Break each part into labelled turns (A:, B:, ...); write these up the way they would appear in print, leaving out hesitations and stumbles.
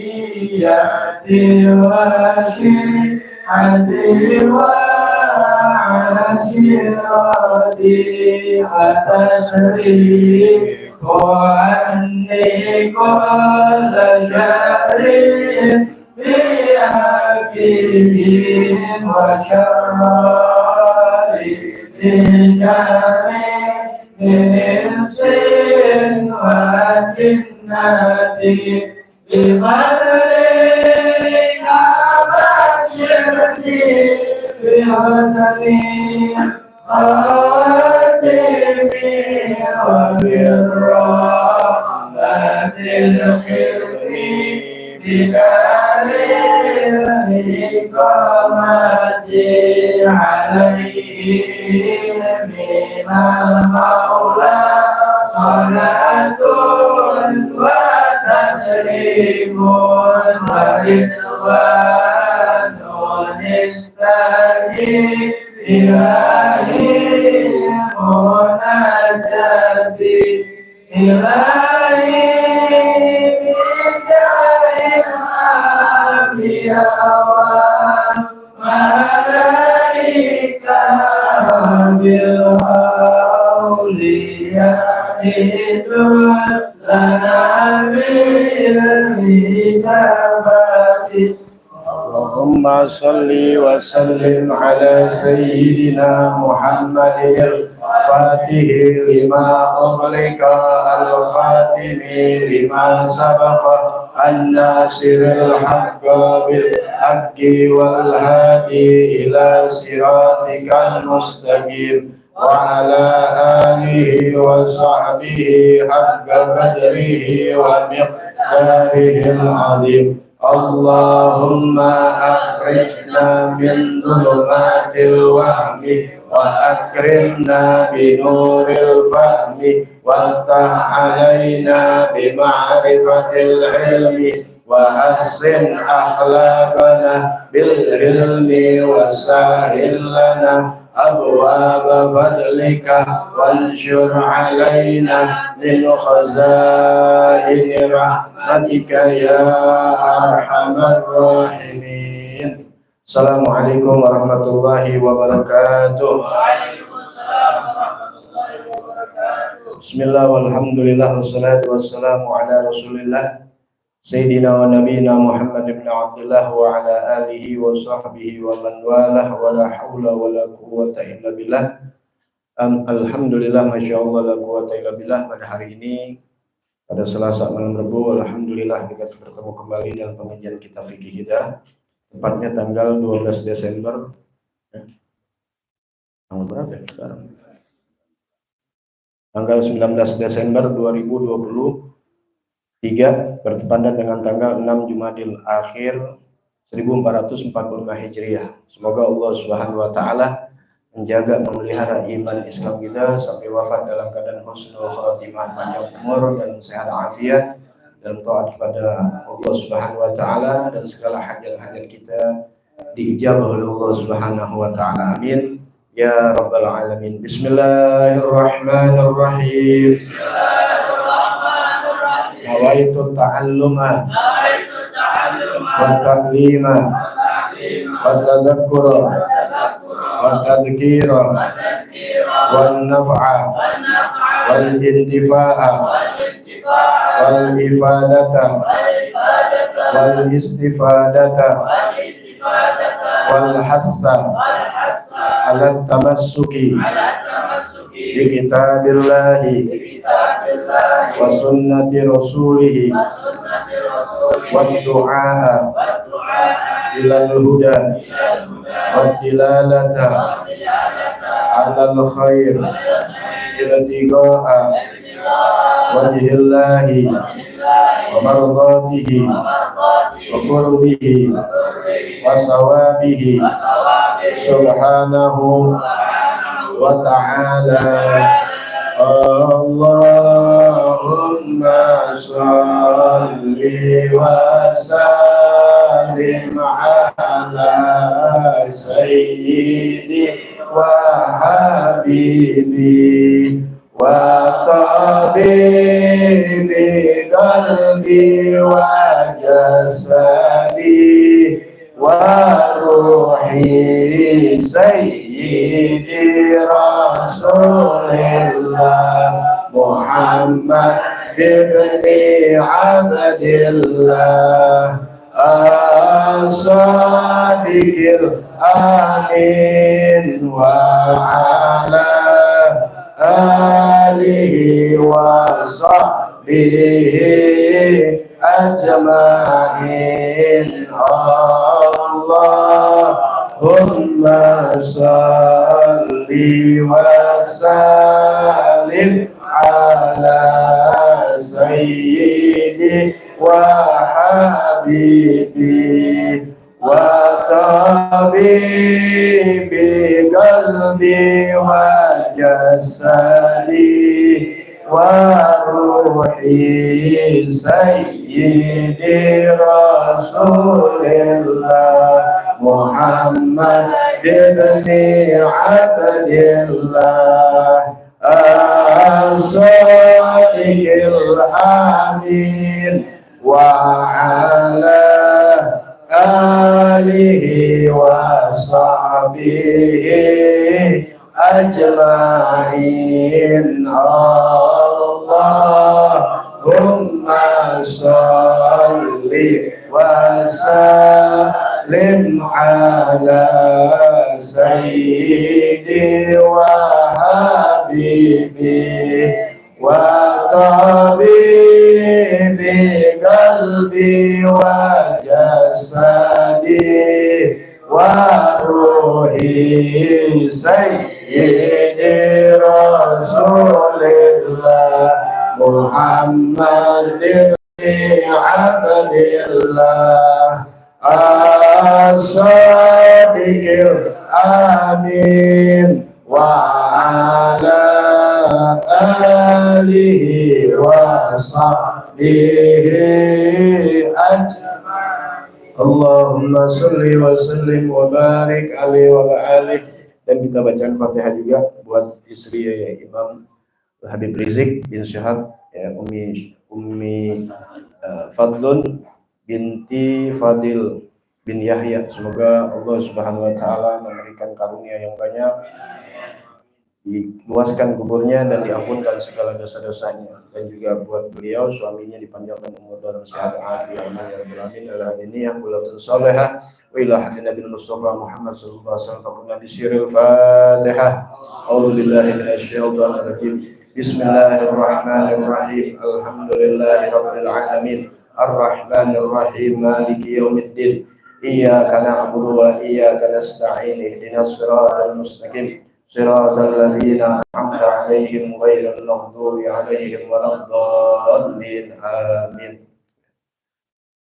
A: وشيعتي وعشيرتي وتصريف عني كل شر بأكلهم وشراري بشر إنس وجنة بفضلك بشرني بحسن خاتمي وبالرحمة الخير بدار الإقامة عليه من المولى صلاة وتسليم ورضوان نستهدي إلهي مناجاتي إلهي بجاه الأنبياء والملائكة بالأولياء لنا بالإجابة. اللهم صل وسلم على سيدنا محمد الفاتح لما أغلق الخاتم لما سبق الناصر الحق بالحق والهادي إلى صراطك المستقيم وعلى آله وصحبه حق قدره ومقداره العظيم. اللهم أخرجنا من ظلمات الوهم وأكرمنا بنور الفهم وافتح علينا بمعرفة العلم وحسن أخلاقنا بالعلم وسهل لنا أبواب فضلك وانشر علينا من خزائن رحمتك يا أرحم الراحمين. Assalamualaikum warahmatullahi wabarakatuh. Bismillah walhamdulillah wassalatu wassalamu ala rasulillah Sayyidina wa nabiyina Muhammad ibn Abdullah wa ala alihi wa sahbihi wa man walah wa la hawla wa la quwwata illa billah. Alhamdulillah, Masya Allah, la quwwata illa billah. Pada hari ini, pada Selasa malam Rabu, alhamdulillah kita bertemu kembali dalam pengajian kitab fikih kita. Tepatnya tanggal 12 Desember. Tanggal berapa ya sekarang? Tanggal 19 Desember 2023 bertepatan dengan tanggal 6 Jumadil Akhir 1445 Hijriah. Semoga Allah Subhanahu wa taala menjaga memelihara iman Islam kita sampai wafat dalam keadaan husnul khatimah, panjang umur dan sehat afiat dalam taat kepada Allah Subhanahu wa taala, dan segala hajat-hajat kita diijabah oleh Allah Subhanahu wa taala. Amin ya rabbal alamin. Bismillahirrahmanirrahim. Nawaitu ta'alluma wa ta'lima wa tadhakkura wa tadhkira wa naf'a wal intifa'a wal ifadata wal istifadata wal hassa ala tamassuki bi kitabillahi wa sunnati rasulihi wa du'a ilal huda wa dilalata alal khair iltiqa'a wajhillahi wa mardatihi wa qurbihi wa sawabihi subhanahu wa ta'ala. Allahumma salli wa sallim ala sayyidi wa habibi wa tabibi qalbi wa jasadi wa ruhi sayyidi Rasulillah Muhammad ibni Abdillah as-sadiqil amin wa ala alihi wa sahbihi ajma'in. Allahumma salli wa sallim ala sayyidi wa habibi wa tabibi qalbi wa jasadi wa ruhi sayyidi Rasulillah Muhammad ibni Abdillah as-sadiqil amin wa ala alihi wa sahbihi ajma'in. Allahumma salli wa sallim ala sayyidi wa habibi wa tabibi qalbi wa jasadi wa ruhi sayyidi Rasulillah Muhammad ibni Abdillah as-sadiqil amin wa ala alihi wa sahbihi ajma'in. Allahumma salli wa sallim wa barik alaihi wa alihi. Dan kita bacaan Fatihah juga buat istri Imam Habib Rizik bin Syihab, ya, Ummi Fadlun binti Fadil bin Yahya. Semoga Allah Subhanahu wa taala memberikan karunia yang banyak, diluaskan kuburnya dan diampunkan segala dosa-dosanya, dan juga buat beliau suaminya dipanjangkan umur dalam sehat afiat ya rabbal alamin. Al-hadiniyah qulatun salihah wa ila hadin Nabi Mustafa Muhammad sallallahu alaihi wasallam. Faqulna bisiril Fatihah. A'udzu billahi minasyaitonir rajim. Bismillahirrahmanirrahim. Alhamdulillahirabbil alamin. Ar-rahmanir rahim. Maliki yaumiddin. Iyyaka na'budu wa iyyaka nasta'in. Ihdinas siratal mustaqim. Siratal ladzina an'amta 'alaihim ghairil maghdubi 'alaihim waladdallin. Amin.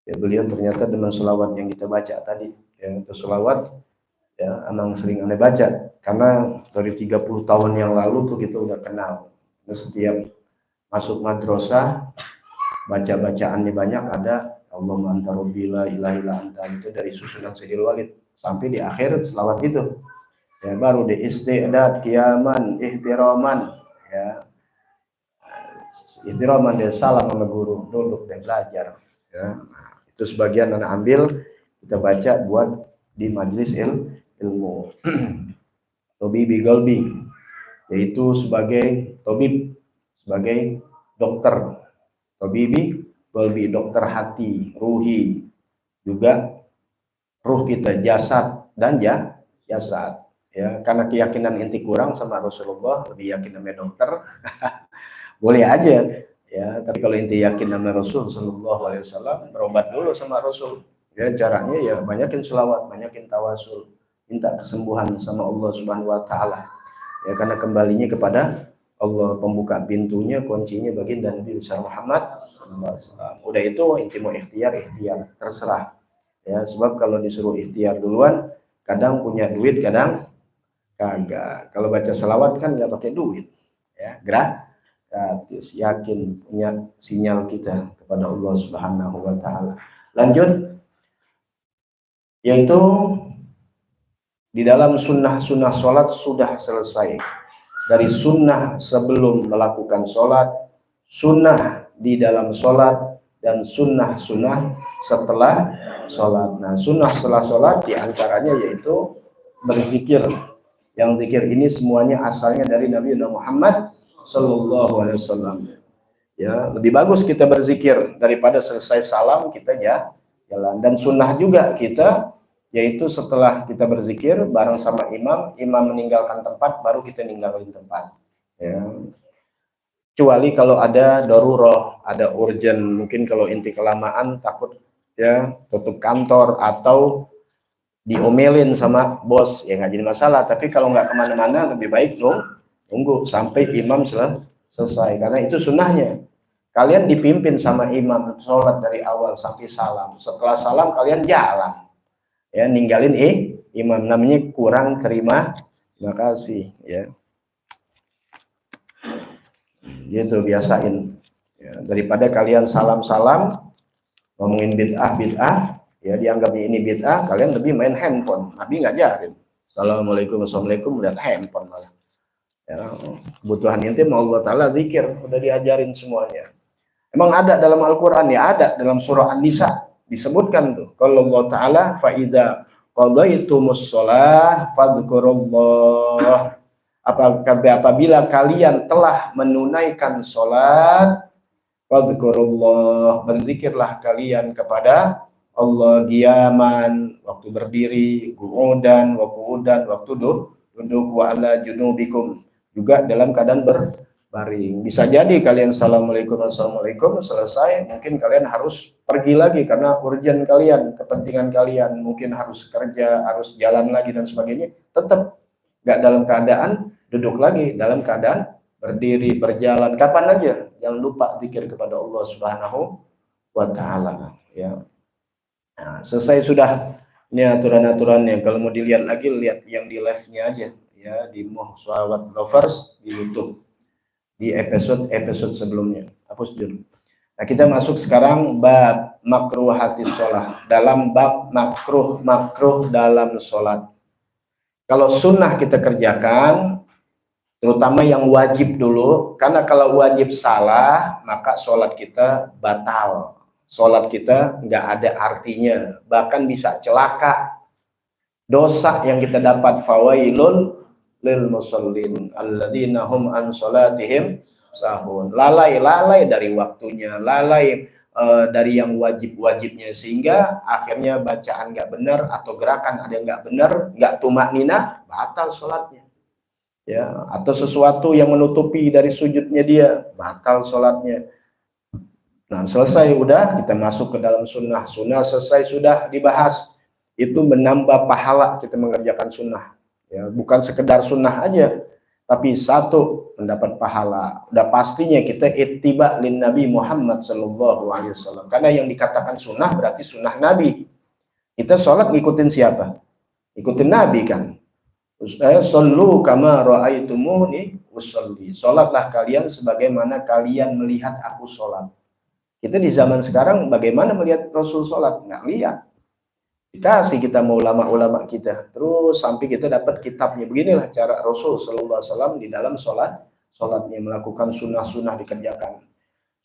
A: Ya, beliau ternyata dengan selawat yang kita baca tadi, yang itu selawat ya emang sering aneh baca karena dari 30 tahun yang lalu tuh kita udah kenal. Setiap masuk madrasah baca-bacaannya banyak, ada Allahumma anta rabbi la ilaha illa anta, itu dari susunan Sayyidil Walid sampai di akhir selawat itu. Ya, baru di isti'dad qiyaman ihtiraman, ya. Ihtiraman dia salam sama guru, duduk dan belajar, ya. Itu sebagian anak ambil kita baca buat di majelis ilmu. Tobibi galbi, yaitu sebagai tobib, sebagai dokter. Tobibi galbi, dokter hati, ruhi, juga ruh kita, jasad dan jasad. Ya, karena keyakinan inti kurang sama Rasulullah, lebih yakin sama dokter. Boleh aja, ya. Tapi kalau inti yakin sama Rasul Sallallahu Alaihi Wasallam, berobat dulu sama Rasul. Ya, caranya ya banyakin selawat, banyakin tawasul, minta kesembuhan sama Allah Subhanahu Wa Taala. Ya, karena kembalinya kepada Allah, pembuka pintunya, kuncinya baginda Nabi Muhammad SAW. Udah itu inti mau ikhtiar, terserah. Ya, sebab kalau disuruh ikhtiar duluan, kadang punya duit, kadang kagak. Kalau baca selawat kan nggak pakai duit, ya, gratis. Yakin punya sinyal kita kepada Allah Subhanahu Wa Taala. Lanjut, yaitu di dalam sunnah sholat sudah selesai. Dari sunnah sebelum melakukan sholat, sunnah di dalam sholat, dan sunnah-sunnah setelah sholat. Nah, sunnah setelah sholat diantaranya yaitu berzikir. Yang zikir ini semuanya asalnya dari Nabi Muhammad Sallallahu Alaihi Wasallam. Ya, lebih bagus kita berzikir daripada selesai salam kita ya jalan. Dan sunnah juga kita, yaitu setelah kita berzikir bareng sama imam, imam meninggalkan tempat, baru kita ninggalin tempat. Ya. Kecuali kalau ada darurat, ada urgent, mungkin kalau inti kelamaan takut ya tutup kantor atau diomelin sama bos, ya nggak jadi masalah. Tapi kalau nggak kemana-mana, lebih baik nunggu sampai imam selesai, karena itu sunnahnya. Kalian dipimpin sama imam sholat dari awal sampai salam. Setelah salam kalian jalan, ya ninggalin imam, namanya kurang terima kasih ya. Gitu, biasain ya, daripada kalian salam-salam ngomongin bid'ah ya, dianggap ini bid'ah, kalian lebih main handphone. Nabi nggak ajarin assalamualaikum lihat handphone malah ya. Kebutuhan intim Allah Ta'ala zikir, udah diajarin semuanya. Emang ada dalam Al-Quran ya, ada dalam surah An-Nisa disebutkan tuh, kalau Allah Ta'ala fa'idha qadaitumus sholah fadhkurullah, apabila kalian telah menunaikan sholat, fadhkurullah, berzikirlah kalian kepada Allah qiyaman, waktu berdiri, qu'udan wa qu'udan, waktu duduk, wa ala junubikum, juga dalam keadaan berbaring. Bisa jadi kalian assalamualaikum selesai, mungkin kalian harus pergi lagi karena urgen kalian, kepentingan kalian, mungkin harus kerja, harus jalan lagi dan sebagainya, tetap nggak dalam keadaan duduk lagi, dalam keadaan berdiri, berjalan, kapan aja jangan lupa zikir kepada Allah Subhanahu wa Ta'ala ya. Nah, selesai sudah ini aturan-aturannya. Kalau mau dilihat lagi, lihat yang di live-nya aja ya, di Muhsawat Lovers di YouTube, di episode sebelumnya. Hapus dulu. Nah, kita masuk sekarang bab makruhatis sholat. Dalam bab makruh dalam sholat. Kalau sunnah kita kerjakan, terutama yang wajib dulu, karena kalau wajib salah, maka sholat kita batal. Sholat kita nggak ada artinya, bahkan bisa celaka. Dosa yang kita dapat, fawailun lil musallin alladzina hum an sholatihim sahun. Lalai dari waktunya, lalai dari yang wajib-wajibnya, sehingga akhirnya bacaan nggak benar atau gerakan ada yang nggak benar, nggak tumak nina, batal sholatnya ya. Atau sesuatu yang menutupi dari sujudnya dia, batal sholatnya. Nah, selesai udah, kita masuk ke dalam sunnah selesai sudah dibahas, itu menambah pahala kita mengerjakan sunnah ya, bukan sekedar sunnah aja, tapi satu, mendapat pahala. Udah pastinya kita ittiba lin Nabi Muhammad Sallallahu Alaihi Wasallam, karena yang dikatakan sunnah berarti sunnah Nabi. Kita sholat ngikutin siapa? Ikutin Nabi kan. Sallu kama ra'aitumuni usolli, sholatlah kalian sebagaimana kalian melihat aku sholat. Kita di zaman sekarang bagaimana melihat Rasul sholat? Nggak lihat. Dikasih kita mau ulama-ulama kita, terus sampai kita dapat kitabnya. Beginilah cara Rasul Sallallahu Alaihi Wasallam di dalam sholatnya, melakukan sunnah-sunnah dikerjakan.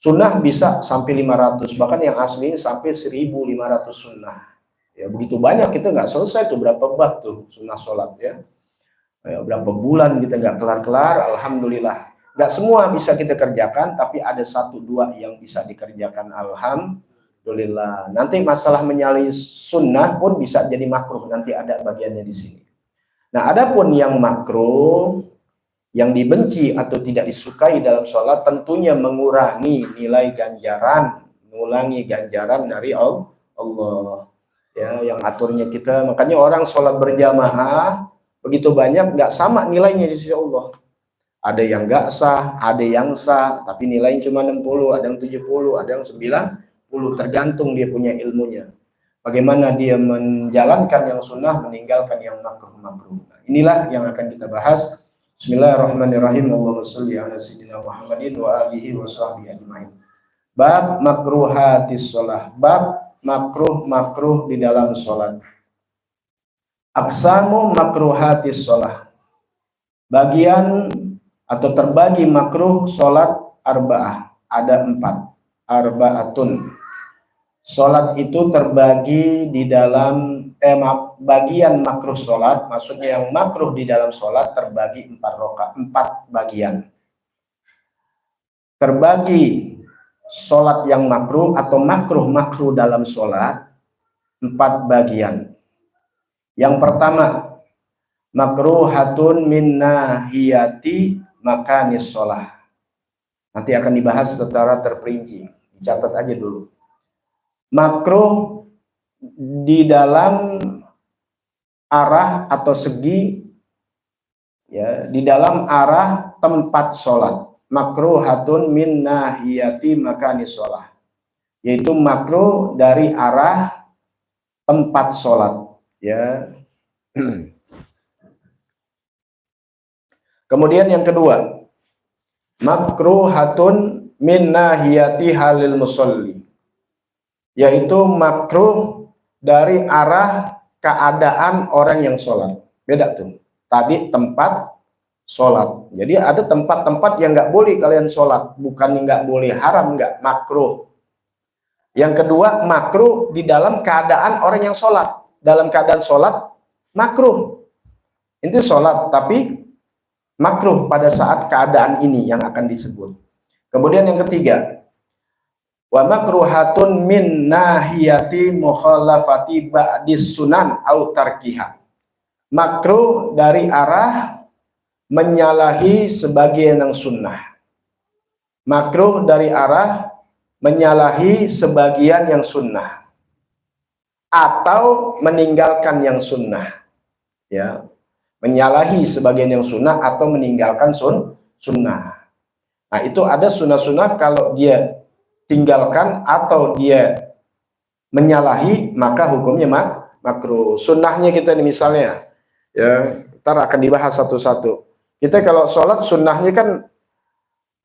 A: Sunnah bisa sampai 500, bahkan yang asli sampai 1500 sunnah. Ya, begitu banyak, kita nggak selesai tuh berapa bab tuh sunnah sholat ya. Berapa bulan kita nggak kelar-kelar, alhamdulillah. Nggak semua bisa kita kerjakan, tapi ada 1-2 yang bisa dikerjakan, alhamdulillah. Nanti masalah menyalahi sunnah pun bisa jadi makruh, nanti ada bagiannya di sini. Nah, adapun yang makruh, yang dibenci atau tidak disukai dalam sholat, tentunya mengurangi nilai ganjaran, mengulangi ganjaran dari Allah ya, yang aturnya kita. Makanya orang sholat berjamaah begitu banyak, nggak sama nilainya di sisi Allah. Ada yang nggak sah, ada yang sah, tapi nilainya cuma 60, ada yang 70, ada yang 90, tergantung dia punya ilmunya. Bagaimana dia menjalankan yang sunnah, meninggalkan yang makruh. Inilah yang akan kita bahas. Bismillahirrahmanirrahim. Allahumma sholli ala sayyidina Muhammadin wa alihi wa sahbihi ajmain. Bab makruhatis sholah. Bab makruh di dalam sholat. Aqsamu makruhatis sholah. Bagian atau terbagi makruh sholat arba'ah, ada 4. Arba'atun, Sholat itu terbagi di dalam bagian makruh sholat, maksudnya yang makruh di dalam sholat terbagi 4 bagian. Terbagi sholat yang makruh atau makruh dalam sholat 4 bagian. Yang pertama, makruhatun min nahiyati makanis sholat. Nanti akan dibahas secara terperinci, dicatat aja dulu. Makruh di dalam arah atau segi, ya, di dalam arah tempat sholat. Makruhatun min nahiyati makanis sholat, yaitu makruh dari arah tempat sholat, ya. Kemudian yang kedua, makruhatun min nahiyati halil musolli, yaitu makruh dari arah keadaan orang yang sholat. Beda tuh. Tadi tempat sholat. Jadi ada tempat-tempat yang nggak boleh kalian sholat. Bukan nggak boleh, haram, nggak, makruh. Yang kedua, makruh di dalam keadaan orang yang sholat. Dalam keadaan sholat, makruh. Itu sholat, tapi makruh pada saat keadaan ini yang akan disebut. Kemudian yang ketiga, wa makruhatun min nahiyati mukhalafati ba'dis sunan au tarkiha. Makruh dari arah menyalahi sebagian yang sunnah. Makruh dari arah menyalahi sebagian yang sunnah atau meninggalkan yang sunnah, ya, menyalahi sebagian yang sunnah atau meninggalkan sunnah. Nah, itu ada sunnah-sunnah kalau dia tinggalkan atau dia menyalahi maka hukumnya makruh. Sunnahnya kita ini misalnya, ya, ntar akan dibahas satu-satu. Kita kalau sholat sunnahnya kan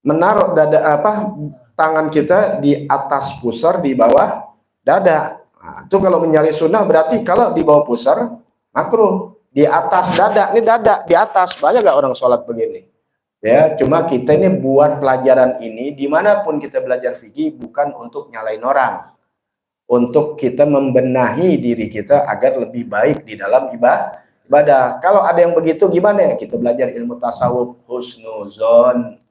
A: menaruh tangan kita di atas pusar, di bawah dada. Nah, itu kalau menyalahi sunnah berarti kalau di bawah pusar makruh, di atas dada. Ini dada di atas, banyak gak orang sholat begini? Ya, cuma kita ini buat pelajaran ini dimanapun kita belajar fikih bukan untuk nyalain orang, untuk kita membenahi diri kita agar lebih baik di dalam ibadah. Kalau ada yang begitu gimana? Kita belajar ilmu tasawuf, husnuzon,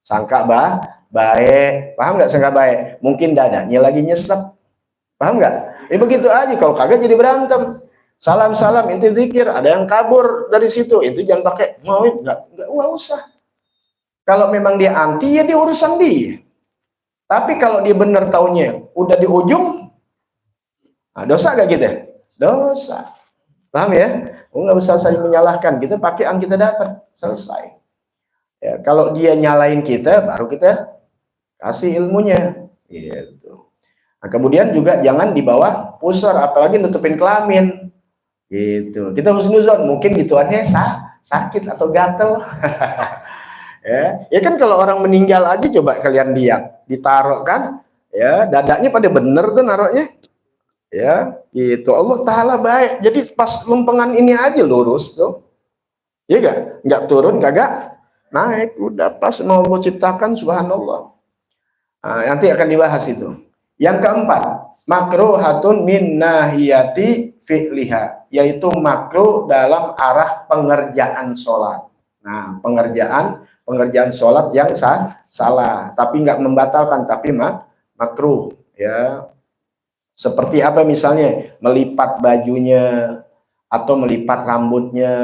A: sangka baik, paham nggak sangka baik? Mungkin dadanya lagi nyesep, paham nggak? Begitu aja, kalau kagak jadi berantem. Salam-salam, inti zikir, ada yang kabur dari situ, itu jangan pakai mau, nggak usah. Kalau memang dia anti, ya dia urusan dia. Tapi kalau dia benar taunya udah di ujung, nah, dosa gak gitu? Dosa. Paham ya? Nggak usah saling menyalahkan. Kita pakai yang kita dapat, selesai. Ya, kalau dia nyalain kita, baru kita kasih ilmunya. Gitu. Nah, kemudian juga jangan di bawah pusar, apalagi nutupin kelamin. Gitu. Kita husnuzon, mungkin gituannya sakit atau gatel. Ya kan kalau orang meninggal aja coba kalian lihat, ditaruh kan, ya dadanya pada bener tuh naruhnya, ya gitu. Allah Taala baik, jadi pas lempengan ini aja lurus tuh, ya nggak turun, kagak naik, udah pas mau ciptakan, subhanallah. Nah, nanti akan dibahas itu. Yang keempat, makruhatun min nahiyati fi'liha, yaitu makruh dalam arah pengerjaan sholat. Nah, pengerjaan sholat yang salah, tapi nggak membatalkan, tapi makruh, ya. Seperti apa misalnya? Melipat bajunya atau melipat rambutnya.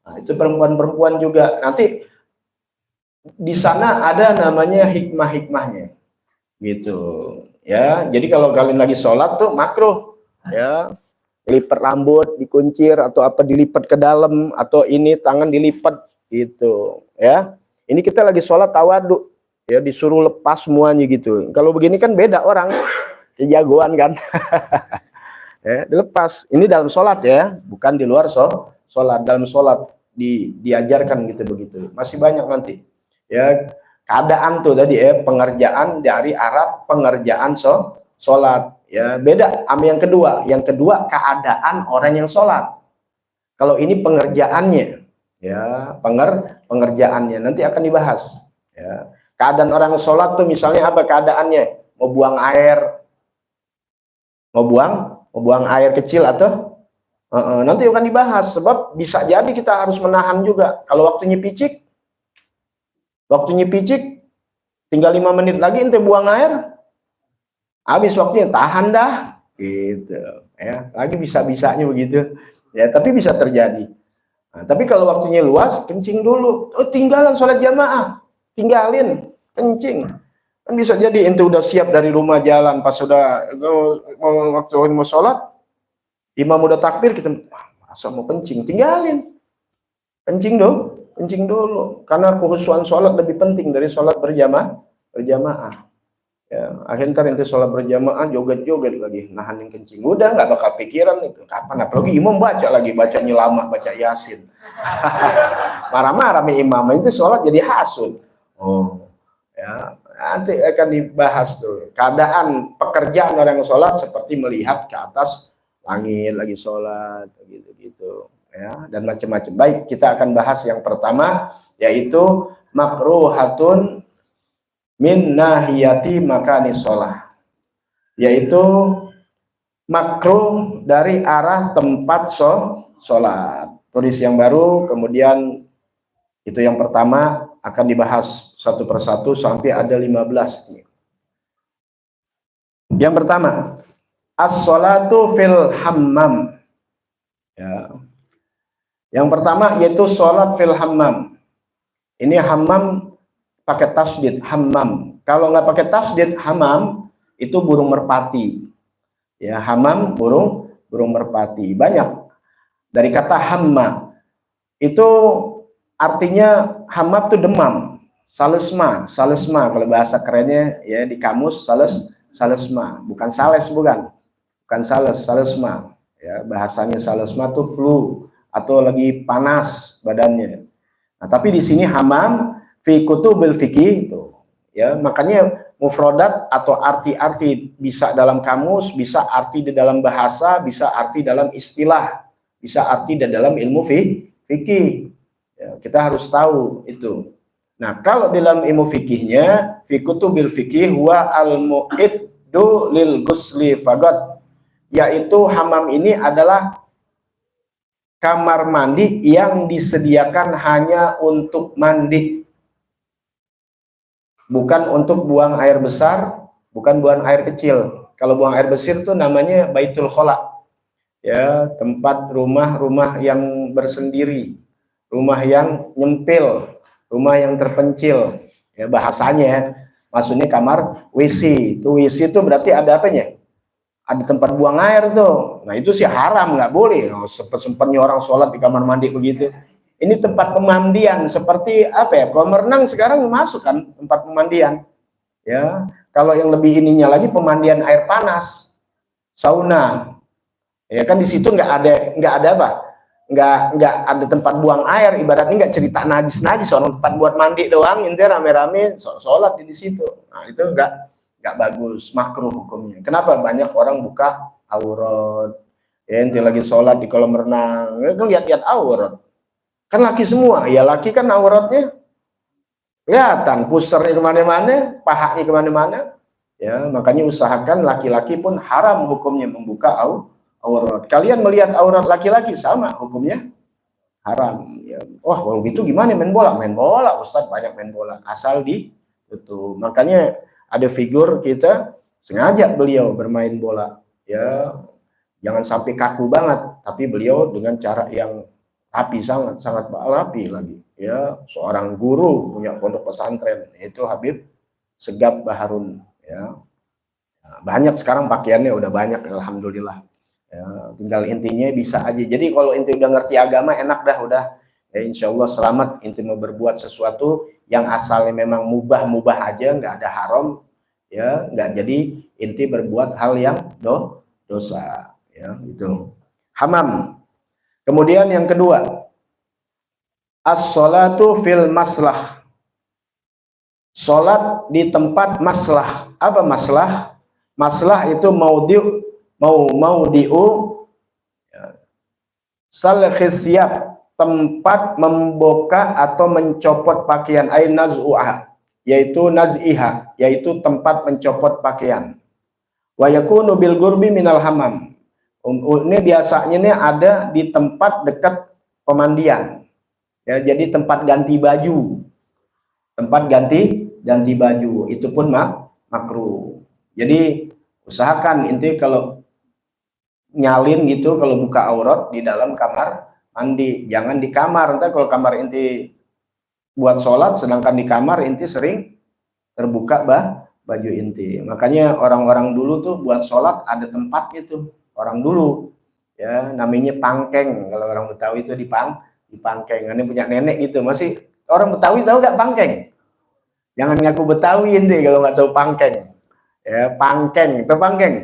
A: Nah, itu perempuan-perempuan juga. Nanti di sana ada namanya hikmah-hikmahnya, gitu. Ya, jadi kalau kalian lagi sholat tuh makruh, ya. Lipat rambut, dikuncir atau apa, dilipat ke dalam, atau ini tangan dilipat, gitu, ya. Ini kita lagi sholat tawadu, ya, disuruh lepas semuanya gitu. Kalau begini kan beda orang, jagoan kan. Ya, dilepas. Ini dalam sholat ya, bukan di luar sholat. Dalam sholat diajarkan gitu begitu. Masih banyak nanti. Ya, keadaan tuh tadi ya, pengerjaan dari arah pengerjaan sholat. Ya, beda sama yang kedua. Yang kedua keadaan orang yang sholat. Kalau ini pengerjaannya, ya, pengerjaannya nanti akan dibahas. Ya, keadaan orang sholat tuh misalnya apa keadaannya? Mau buang air, mau buang air kecil atau nanti akan dibahas, sebab bisa jadi kita harus menahan juga. Kalau waktunya picik tinggal 5 menit lagi ente buang air, habis waktunya, tahan dah gitu ya. Lagi bisa-bisanya begitu ya, tapi bisa terjadi. Nah, tapi kalau waktunya luas, kencing dulu. Tinggalan sholat jamaah, tinggalin kencing. Kan bisa jadi ente udah siap dari rumah jalan, pas sudah waktu mau sholat, imam udah takbir, kita masa mau kencing, tinggalin. Kencing dulu. Karena kekhusyuan sholat lebih penting dari sholat berjamaah. Ya, akhirnya ente sholat berjamaah joget-joget lagi, nahanin kencing. Udah nggak bakal pikiran itu. Kapan? Apalagi imam bacanya lama, baca Yasin. Marah-marah nih imam, itu sholat jadi hasut. Oh, ya. Nanti akan dibahas tuh keadaan pekerjaan orang yang sholat seperti melihat ke atas langit lagi sholat gitu ya, dan macam-macam. Baik, kita akan bahas yang pertama, yaitu makruhatun min nahiyati makanis sholat, yaitu makruh dari arah tempat sholat. Tulis yang baru, kemudian itu yang pertama, akan dibahas satu persatu sampai ada 15. Yang pertama, as-sholatu fil hammam. Ya. Yang pertama yaitu sholat fil hammam. Ini hammam pakai tasdid, hammam. Kalau nggak pakai tasdid, hammam itu burung merpati. Ya, hammam burung merpati. Banyak dari kata hamma. Itu artinya hammam itu demam. Salesma kalau bahasa kerennya ya di kamus, salesma, bukan sales, bukan salesma ya, bahasanya salesma tuh flu atau lagi panas badannya. Nah, tapi di sini hammam fi kutubil fikih itu ya, makanya mufrodat atau arti-arti bisa dalam kamus, bisa arti di dalam bahasa, bisa arti dalam istilah, bisa arti di dalam ilmu fikih ya, kita harus tahu itu. Nah, kalau dalam ilmu fikihnya, fi kutubil fikih wa al-mu'iddu lil ghusli faqat, yaitu hammam ini adalah kamar mandi yang disediakan hanya untuk mandi, bukan untuk buang air besar, bukan buang air kecil. Kalau buang air besar itu namanya baitul khola ya, tempat rumah yang bersendiri, rumah yang nyempil, rumah yang terpencil ya, bahasanya maksudnya kamar WC. Itu WC itu berarti ada apanya? Ada tempat buang air tuh. Nah, itu sih haram, nggak boleh. Sempet-sempetnya orang sholat di kamar mandi begitu. Ini tempat pemandian, seperti apa ya, kolam renang sekarang masuk kan tempat pemandian ya. Kalau yang lebih ininya lagi, pemandian air panas, sauna ya kan, di situ nggak ada apa, nggak ada tempat buang air, ibaratnya nggak cerita najis orang tempat buat mandi doang, intinya rame-rame sholat di situ. Nah, itu nggak bagus, makruh hukumnya. Kenapa? Banyak orang buka aurat ya, ente lagi sholat di kolam renang itu lihat-lihat aurat, kan laki semua ya, laki kan auratnya kelihatan, pusernya kemana-mana, pahanya kemana-mana ya. Makanya usahakan laki-laki pun haram hukumnya membuka aurat. Kalian melihat aurat laki-laki sama hukumnya haram ya. Wah, kalau gitu gimana main bola Ustadz, banyak main bola asal ditutup. Makanya ada figur kita sengaja beliau bermain bola ya, jangan sampai kaku banget, tapi beliau dengan cara yang rapi, sangat rapi lagi ya, seorang guru punya pondok pesantren, itu Habib Segaf Baharun ya. Nah, banyak sekarang pakaiannya udah banyak, alhamdulillah ya, tinggal intinya bisa aja. Jadi kalau inti udah ngerti agama, enak dah udah ya, insya Allah selamat. Inti mau berbuat sesuatu yang asalnya memang mubah aja, nggak ada haram ya, nggak jadi inti berbuat hal yang dosa ya, itu hammam. Kemudian yang kedua, as-sholatu fil maslah, sholat di tempat maslah. Apa maslah? Maslah itu maudi'u sal khisyab, tempat membuka atau mencopot pakaian, naz'uha, yaitu naz'iha, yaitu tempat mencopot pakaian. Wa yakunu bil gurbi minal hamam. Ini biasanya ini ada di tempat dekat pemandian. Ya, jadi tempat ganti baju. Tempat ganti baju itu pun makruh. Jadi usahakan inti kalau nyalin gitu, kalau buka aurat di dalam kamar mandi, jangan di kamar. Entah kalau kamar inti buat sholat, sedangkan di kamar inti sering terbuka baju inti. Makanya orang-orang dulu tuh buat sholat ada tempatnya tuh. Orang dulu ya namanya pangkeng. Kalau orang Betawi itu di pangkeng. Ini punya nenek gitu. Masih orang Betawi tahu gak pangkeng? Jangan ngaku Betawi inti kalau nggak tahu pangkeng. Ya, pangkeng itu pangkeng.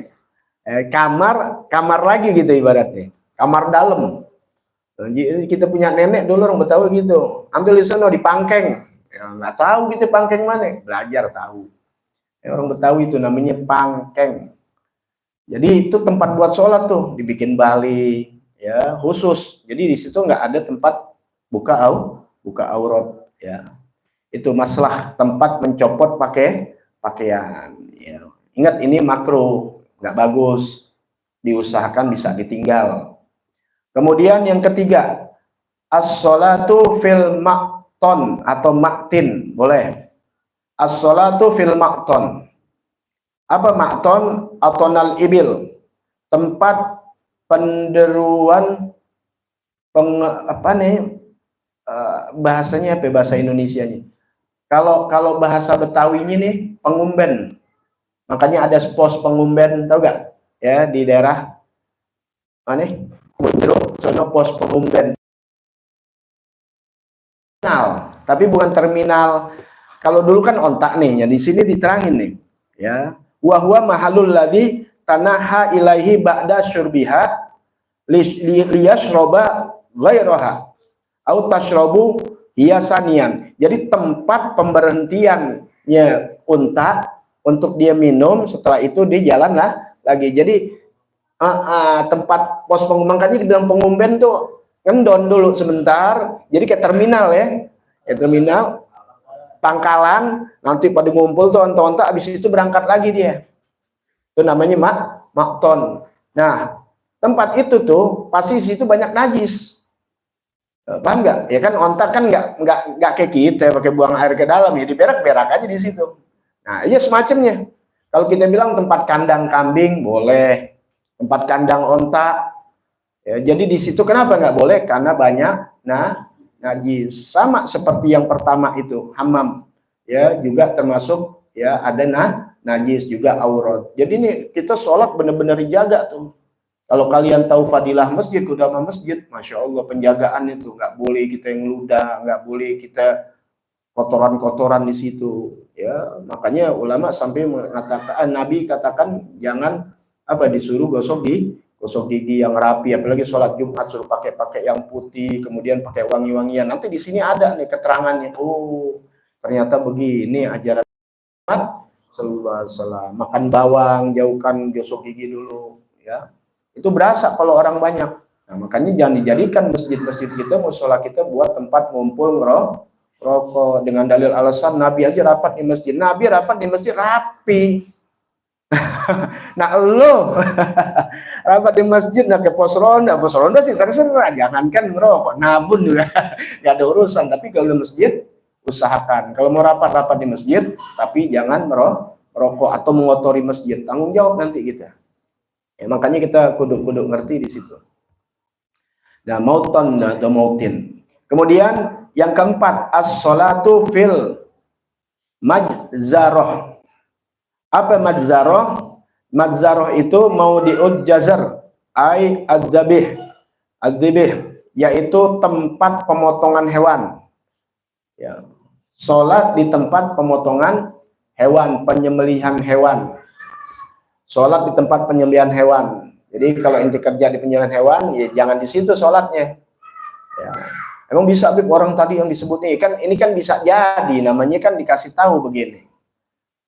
A: Kamar lagi gitu ibaratnya. Kamar dalam. Jadi kita punya nenek dulu orang Betawi gitu. Ambil di sana di pangkeng. Ya, nggak tahu gitu pangkeng mana. Belajar tahu. Ya, orang Betawi itu namanya pangkeng. Jadi itu tempat buat sholat tuh, dibikin bali, ya khusus. Jadi di situ nggak ada tempat buka aurat, ya. Itu masalah tempat mencopot pakai pakaian. Ya. Ingat ini makruh, nggak bagus, diusahakan bisa ditinggal. Kemudian yang ketiga, as-sholatu fil makton atau maktin, boleh. As-sholatu fil makton. Apa makton? Atonal ibil, tempat penderuan bahasanya apa bahasa Indonesianya? Kalau bahasa Betawinya nih pengumben. Makanya ada pos pengumben, tahu gak? Ya di daerah mana? Sono pos pengumben. Tapi bukan terminal. Kalau dulu kan ontak nih, ya di sini diterangin nih, ya. Wa huwa mahalul ladzi tanaha ilaihi ba'da syurbiha liyashroba ghairaha au tashrabu hiasanian. Jadi tempat pemberhentiannya unta untuk dia minum, setelah itu dia jalan lagi. Jadi tempat pos pengumpan, di dalam pengumben tuh ngendon dulu sebentar. Jadi kayak terminal ya. Terminal pangkalan, nanti pada ngumpul tuh onta-onta, habis itu berangkat lagi dia. Itu namanya makton. Nah, tempat itu tuh pasti situ banyak najis. Paham nggak? Ya kan onta kan nggak kayak kita pakai buang air ke dalam, ya diberak-berak aja di situ. Nah, iya semacamnya. Kalau kita bilang tempat kandang kambing boleh, tempat kandang onta. Ya, jadi di situ kenapa nggak boleh? Karena banyak najis. Sama seperti yang pertama itu hammam, ya juga termasuk ya ada najis juga aurat. Jadi ini kita sholat benar-benar dijaga tuh. Kalau kalian tahu fadilah masjid, utama masjid, masya Allah penjagaan itu nggak boleh kita yang ludah, nggak boleh kita kotoran-kotoran di situ. Ya makanya ulama sampai mengatakan, Nabi katakan jangan disuruh gosok gigi yang rapi, apalagi sholat Jumat suruh pakai yang putih, kemudian pakai wangi-wangian. Nanti di sini ada nih keterangannya. Oh, ternyata begini ajaran Muhammad sallallahu alaihi wasallam. Makan bawang, jauhkan gosok gigi dulu, ya. Itu berasa kalau orang banyak. Nah, makanya jangan dijadikan masjid-masjid kita, musola kita buat tempat ngumpul rokok dengan dalil alasan Nabi aja rapat di masjid. Nabi rapat di masjid rapi. Nah lo rapat di masjid nak ke pos ronda sih terserah, jangankan ngerokok, nabun juga nggak ada urusan. Tapi kalau di masjid usahakan kalau mau rapat di masjid, tapi jangan merokok atau mengotori masjid, tanggung jawab nanti kita. Ya, makanya kita kudu ngerti di situ. Nah, mautan atau mautin. Kemudian yang keempat, as-sholatu fil majzaroh. Apa majzaroh? Majzaroh itu mau diujjazar ai adzabih, yaitu tempat pemotongan hewan. Ya. Sholat di tempat pemotongan hewan, penyembelihan hewan. Sholat di tempat penyembelihan hewan. Jadi kalau inti kerja di penyembelihan hewan, ya jangan di situ sholatnya. Ya. Emang bisa orang tadi yang disebutnya kan ini kan bisa jadi, namanya kan dikasih tahu begini.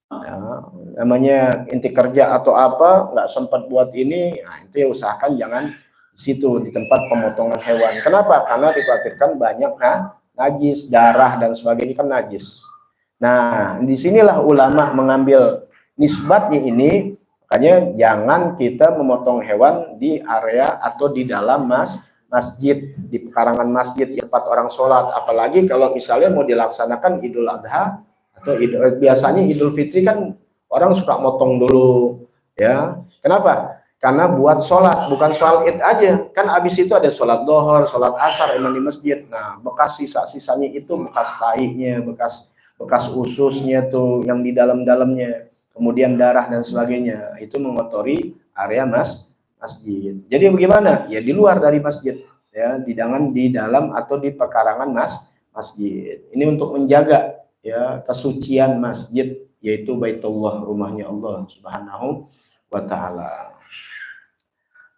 A: Ya, namanya inti kerja atau apa nggak sempat buat ini, nah itu usahakan jangan di situ di tempat pemotongan hewan. Kenapa? Karena dikhawatirkan banyak najis, darah dan sebagainya kan najis. Nah disinilah ulama mengambil nisbatnya ini Makanya jangan kita memotong hewan di area atau di dalam masjid, di pekarangan masjid, di tempat orang sholat. Apalagi kalau misalnya mau dilaksanakan Idul Adha atau biasanya Idul Fitri kan orang suka motong dulu, ya. Kenapa? Karena buat sholat, bukan soal id aja. Kan abis itu ada sholat dohor, sholat asar emang di masjid. Nah, bekas sisa-sisanya itu bekas taiknya, bekas ususnya tuh yang di dalam-dalamnya, kemudian darah dan sebagainya, itu mengotori area masjid. Jadi bagaimana? Ya di luar dari masjid, ya, jangan di dalam atau di pekarangan masjid. Ini untuk menjaga ya kesucian masjid, yaitu Baitullah, rumahnya Allah Subhanahu wa taala.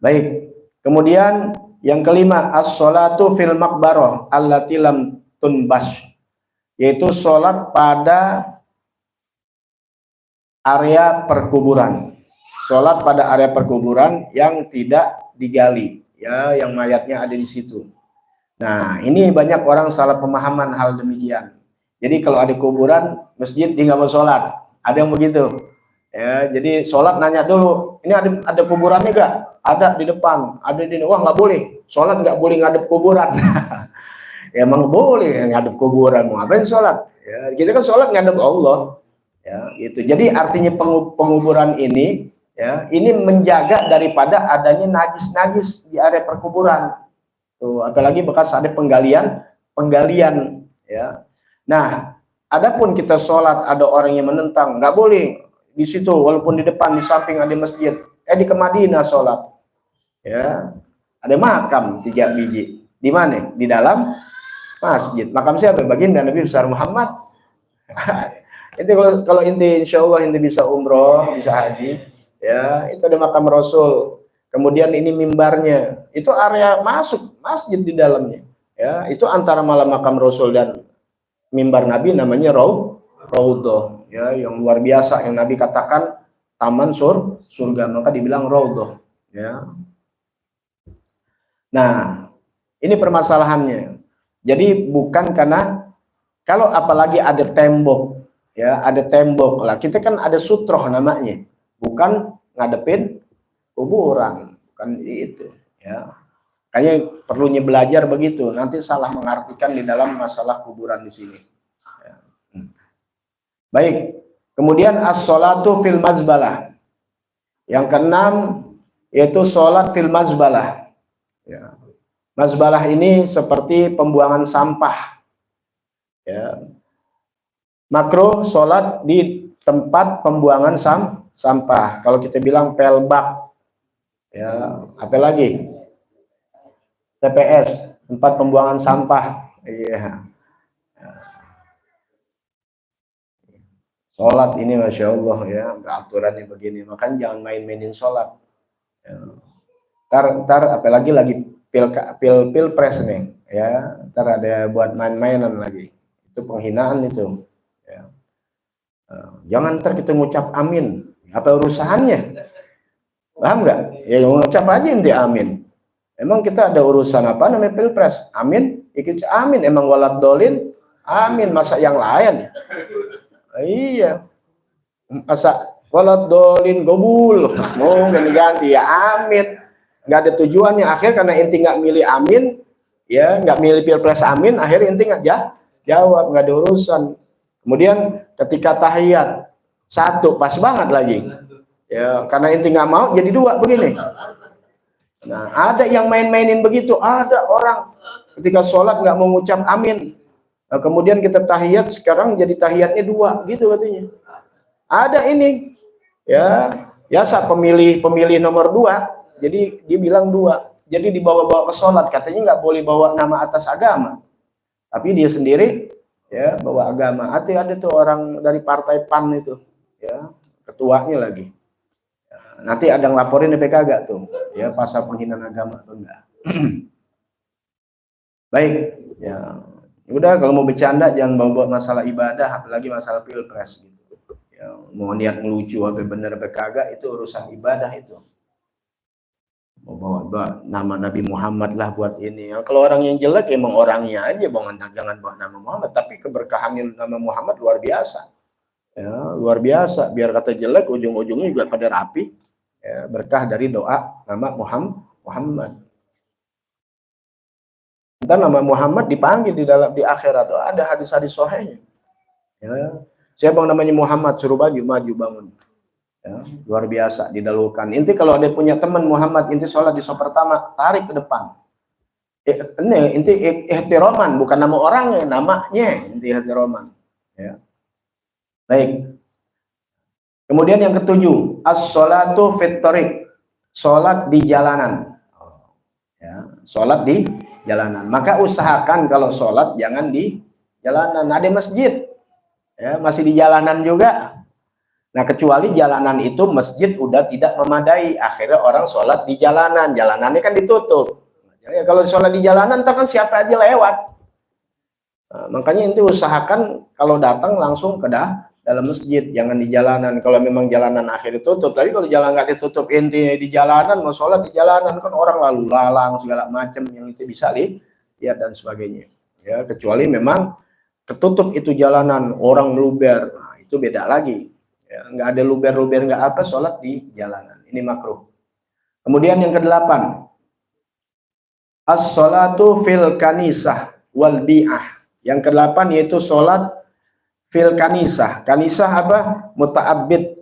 A: Baik. Kemudian yang kelima, as-sholatu fil maqbarah allati lam tunbash, yaitu sholat pada area perkuburan. Sholat pada area perkuburan yang tidak digali, ya, yang mayatnya ada di situ. Nah, ini banyak orang salah pemahaman hal demikian. Jadi kalau ada kuburan, masjid dia nggak mau sholat. Ada yang begitu. Ya, jadi sholat nanya dulu, ini ada kuburannya nggak? Ada di depan, ada di, wah nggak boleh. Sholat nggak boleh ngadep kuburan. Ya, emang boleh ngadep kuburan, mau ngapain sholat? Ya, kita kan sholat ngadep Allah. Ya, itu. Jadi artinya penguburan ini, ya, ini menjaga daripada adanya najis-najis di area perkuburan. Tuh, apalagi bekas ada penggalian, ya. Nah, adapun kita sholat ada orang yang menentang, nggak boleh di situ, walaupun di depan, di samping ada masjid. Di Madinah sholat, ya, ada makam 3 biji. Di mana? Di dalam masjid. Makam siapa? Baginda Nabi besar Muhammad. Itu kalau inti, insya Allah inti bisa umroh, bisa haji, ya, itu ada makam Rasul. Kemudian ini mimbarnya, itu area masuk masjid di dalamnya, ya, itu antara malam makam Rasul dan mimbar Nabi namanya Raudhah, ya, yang luar biasa, yang Nabi katakan taman surga, maka dibilang Raudhah, ya. Nah, ini permasalahannya. Jadi bukan karena, kalau apalagi ada tembok, ya, ada tembok lah, kita kan ada sutroh namanya, bukan ngadepin kuburan, bukan itu, ya. Kayaknya perlunya belajar begitu, nanti salah mengartikan di dalam masalah kuburan di sini. Ya. Baik, kemudian as-sholatu fil mazbalah. Yang keenam yaitu sholat fil mazbalah. Ya. Mazbalah ini seperti pembuangan sampah. Ya. Makruh sholat di tempat pembuangan sampah. Kalau kita bilang pelbak, ya, apa lagi? TPS, tempat pembuangan sampah. Iya. Sholat ini Masya Allah, ya, aturannya begini. Makanya jangan main-mainin sholat. Ya. Ntar apalagi lagi pilpres nih, ya, ntar ada buat main-mainan lagi. Itu penghinaan itu. Ya. Jangan ntar kita ngucap amin. Apa urusannya? Paham nggak? Ya ngucap aja inti amin. Emang kita ada urusan apa namanya pilpres? Amin, ikut amin. Emang walad dolin, amin. Masa yang lain? Iya. Masa walad dolin gobul, mau ganti-ganti ya amin. Nggak ada tujuannya. Akhir karena inti nggak milih amin, ya, nggak milih pilpres amin. Akhir inti nggak jawab, nggak ada urusan. Kemudian ketika tahiyat satu pas banget lagi, ya, karena inti nggak mau jadi 2 begini. Nah, ada yang main-mainin begitu. Ada orang ketika sholat nggak mau ngucap amin. Nah, kemudian kita tahiyat, sekarang jadi tahiyatnya 2, gitu katanya. Ada ini, ya, biasa pemilih nomor 2, jadi dia bilang 2. Jadi dibawa-bawa ke sholat, katanya nggak boleh bawa nama atas agama. Tapi dia sendiri, ya, bawa agama. Ada tuh orang dari partai PAN itu, ya, ketuanya lagi. Nanti ada yang laporin DPK agak tuh, ya, pasal penghinaan agama atau enggak. Baik, ya, udah, kalau mau bercanda jangan bawa masalah ibadah, apalagi masalah pilpres gitu. Ya, mau niat ngelucu apa bener apa kagak, itu urusan ibadah itu. Mau bawa nama Nabi Muhammad lah buat ini. Ya, kalau orang yang jelek emang orangnya aja, jangan bawa nama Muhammad. Tapi keberkahan nama Muhammad luar biasa. Ya, luar biasa. Biar kata jelek, ujung-ujungnya juga pada rapi. ya, berkah dari doa nama Muhammad. Ntar nama Muhammad dipanggil di akhirat. Ada hadis-hadis sahihnya. Ya. Siapa yang namanya Muhammad, suruh maju bangun. Ya, luar biasa didahulukan. Inti kalau ada punya teman Muhammad, inti sholat di saf pertama, tarik ke depan. Ini inti ihtiraman, bukan nama orangnya, namanya inti ihtiraman. Ya. Baik. Kemudian yang ketujuh, as-sholatu fit thariq, sholat di jalanan. Ya, sholat di jalanan. Maka usahakan kalau sholat jangan di jalanan. Ada masjid, ya, masih di jalanan juga. Nah, kecuali jalanan itu masjid udah tidak memadai, akhirnya orang sholat di jalanan, jalanannya kan ditutup. Ya, kalau sholat di jalanan, ntar kan siapa aja lewat. Nah, makanya itu usahakan kalau datang langsung ke dalam masjid, jangan di jalanan. Kalau memang jalanan akhirnya tutup, tapi kalau jalan nggak ditutup, inti di jalanan, mau sholat di jalanan kan orang lalu lalang segala macam yang itu bisa lihat dan sebagainya. Ya, kecuali memang ketutup itu jalanan, orang luber, nah, itu beda lagi. Ya, nggak ada luber-luber, nggak apa, sholat di jalanan. Ini makruh. Kemudian yang kedelapan, as-sholatu fil kanisah wal bi'ah. Yang kedelapan yaitu sholat fil kanisah. Kanisah apa? Muta'abbid.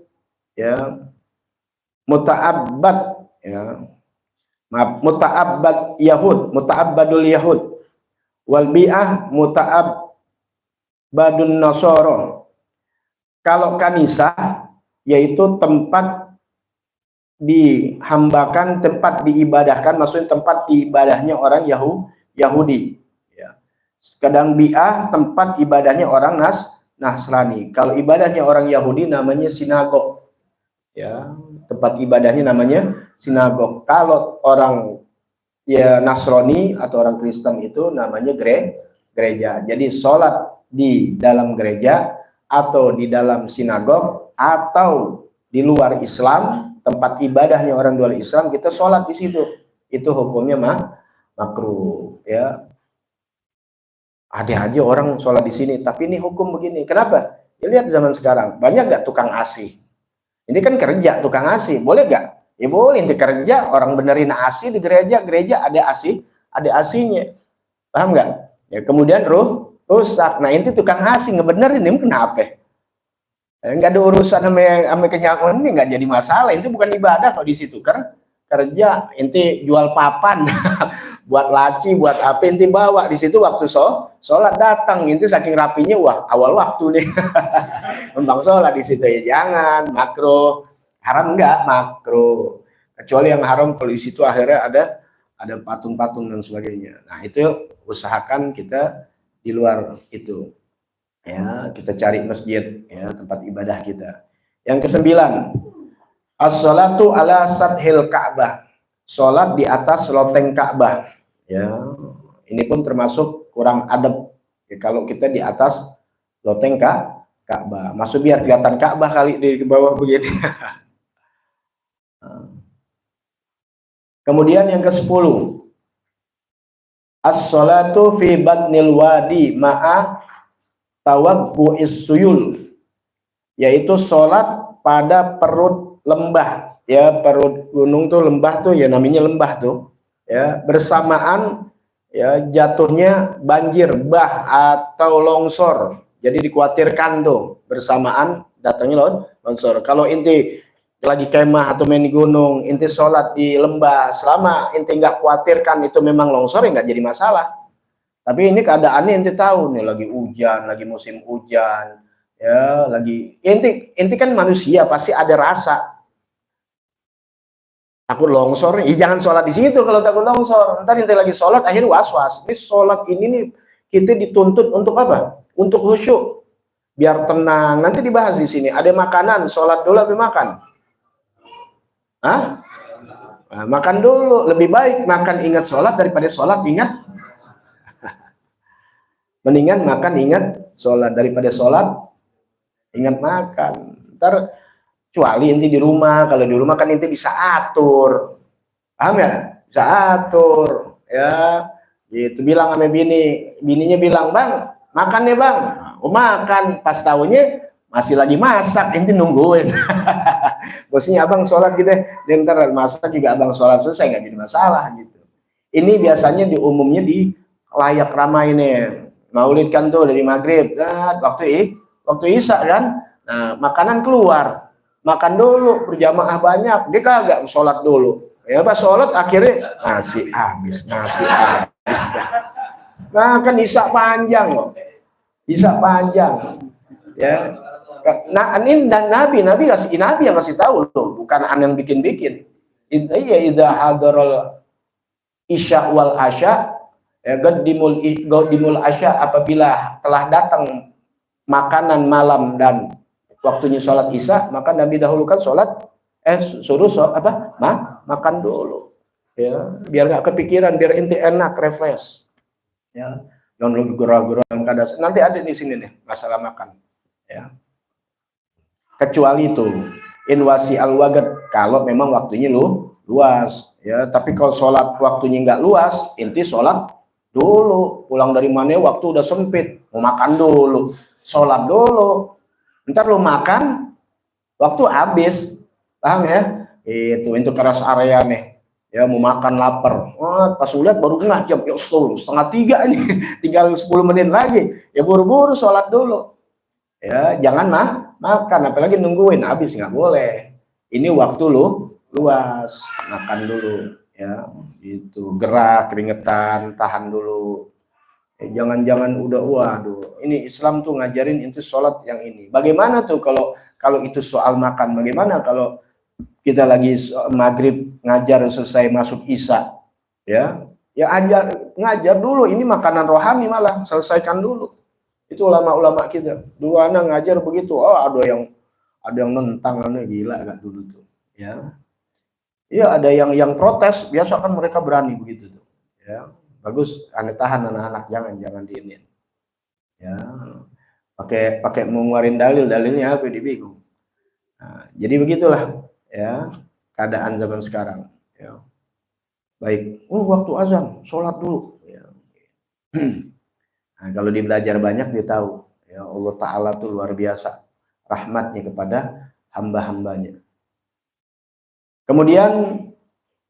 A: Ya. Muta'abbad. Ya. Maaf, muta'abbad Yahud. Muta'abbadul Yahud. Wal bi'ah muta'abbadun Nasara. Kalau kanisah yaitu tempat dihambakan, tempat diibadahkan, maksudnya tempat diibadahnya orang Yahudi. Ya. Kadang bi'ah tempat ibadahnya orang Nasrani. Kalau ibadahnya orang Yahudi namanya sinagog. Ya, tempat ibadahnya namanya sinagog. Kalau orang ya Nasrani atau orang Kristen itu namanya gereja. Jadi sholat di dalam gereja atau di dalam sinagog atau di luar Islam, tempat ibadahnya orang luar Islam, kita sholat di situ, itu hukumnya makruh. Ya, ada aja orang sholat di sini, tapi ini hukum begini. Kenapa? Ya, lihat zaman sekarang banyak gak tukang AC? Ini kan kerja tukang AC, boleh gak? Ya boleh, ini kerja orang benerin AC di gereja ada AC, ada AC-nya, paham nggak? Ya kemudian rusak. Nah ini tukang AC ngebenerin, ini kenapa? Nggak ada urusan sama kenyaman, ini nggak jadi masalah. Itu bukan ibadah kalau di situ. Kerja, inti jual papan, buat laci, buat apa, inti bawa di situ waktu sholat datang, inti saking rapinya, wah awal waktu nih, membang sholat di situ ya jangan, makruh. Haram enggak, makruh. Kecuali yang haram kalau di situ akhirnya ada patung-patung dan sebagainya. Nah itu usahakan kita di luar itu, ya kita cari masjid, ya tempat ibadah kita. Yang kesembilan, as-sholatu ala sathil Ka'bah, sholat di atas loteng Ka'bah. Ya, ini pun termasuk kurang adab. Ya, kalau kita di atas loteng Ka'bah, maksud biar kelihatan Ka'bah kali di bawah begini. Kemudian yang ke-10, as-sholatu fi batnil wadi ma'a tawabbu'is suyul, yaitu sholat pada perut lembah, ya perut gunung tuh lembah tuh ya namanya lembah tuh, ya bersamaan ya jatuhnya banjir bah atau longsor. Jadi dikhawatirkan tuh bersamaan datangnya longsor. Kalau inti lagi kemah atau main di gunung, inti sholat di lembah, selama inti nggak khawatirkan itu memang longsor ya nggak jadi masalah. Tapi ini keadaannya inti tahu nih lagi hujan, lagi musim hujan, ya lagi inti kan manusia pasti ada rasa takut longsor. Jangan sholat di situ kalau takut longsor. Ntar inti lagi sholat akhirnya was-was. Ini sholat ini nih kita dituntut untuk apa? Untuk khusyuk, biar tenang. Nanti dibahas di sini. Ada makanan, sholat dulu apa makan? Hah? Nah, makan dulu. Lebih baik makan ingat sholat daripada sholat ingat. Mendingan makan ingat sholat daripada sholat ingat makan. Ntar kecuali inti di rumah. Kalau di rumah kan inti bisa atur. Paham ya? Bisa atur. Ya, gitu. Bilang sama bininya bilang, bang, makan ya bang. Oh makan. Pas tahunya masih lagi masak, inti nungguin. Bosnya abang sholat gitu ya, ntar masa juga abang sholat selesai nggak jadi masalah gitu. Ini biasanya di umumnya di layak ramai nih, maulid kan tuh dari maghrib, waktu isya kan, nah makanan keluar, makan dulu berjamaah banyak, dia kagak sholat dulu, ya pas sholat akhirnya nasi habis, nah kan isya panjang loh, isya panjang, ya. Nah ini dan Nabi yang ngasih tahu loh, bukan yang bikin-bikin. Iya, idza hadarul isya wal asya, ya, godimul asya, apabila telah datang makanan malam dan waktunya sholat isya, maka Nabi dahulukan sholat, suruh makan dulu, ya, biar nggak kepikiran, biar inti enak, refresh, ya, jangan lagi gerah-gerah dalam keadaan. Nanti ada di sini nih masalah makan, ya. Kecuali itu inwasi al-wagad, kalau memang waktunya luas, ya. Tapi kalau sholat waktunya nggak luas, inti sholat dulu, pulang dari mana waktu udah sempit, mau makan dulu, sholat dulu, ntar lu makan waktu habis, paham ya? Itu keras area nih, ya, mau makan lapar, pas lihat baru jam ya, 2:30 ini tinggal 10 menit lagi, ya buru-buru sholat dulu, ya, jangan makan, apalagi nungguin habis, nggak boleh. Ini waktu luas, makan dulu, ya, itu gerak, keringetan, tahan dulu. Jangan-jangan udah, waduh, ini Islam tuh ngajarin itu sholat yang ini. Bagaimana tuh kalau itu soal makan? Bagaimana kalau kita lagi maghrib ngajar selesai masuk isya, ya ngajar dulu, ini makanan rohani malah selesaikan dulu. Itu ulama-ulama kita dulu, anak ngajar begitu, ada yang nentang, gila gak dulu tuh, ya. Iya, ada yang protes, biasa kan mereka berani begitu tuh, ya. Bagus, aneh tahan anak-anak, jangan diinin, ya. Pakai mengeluarin dalilnya apa dibingung. Nah, jadi begitulah, ya, keadaan zaman sekarang, ya. Baik, waktu azan sholat dulu, ya. Nah, kalau belajar banyak dia tahu, ya, Allah Ta'ala tuh luar biasa rahmatnya kepada hamba-hambanya. Kemudian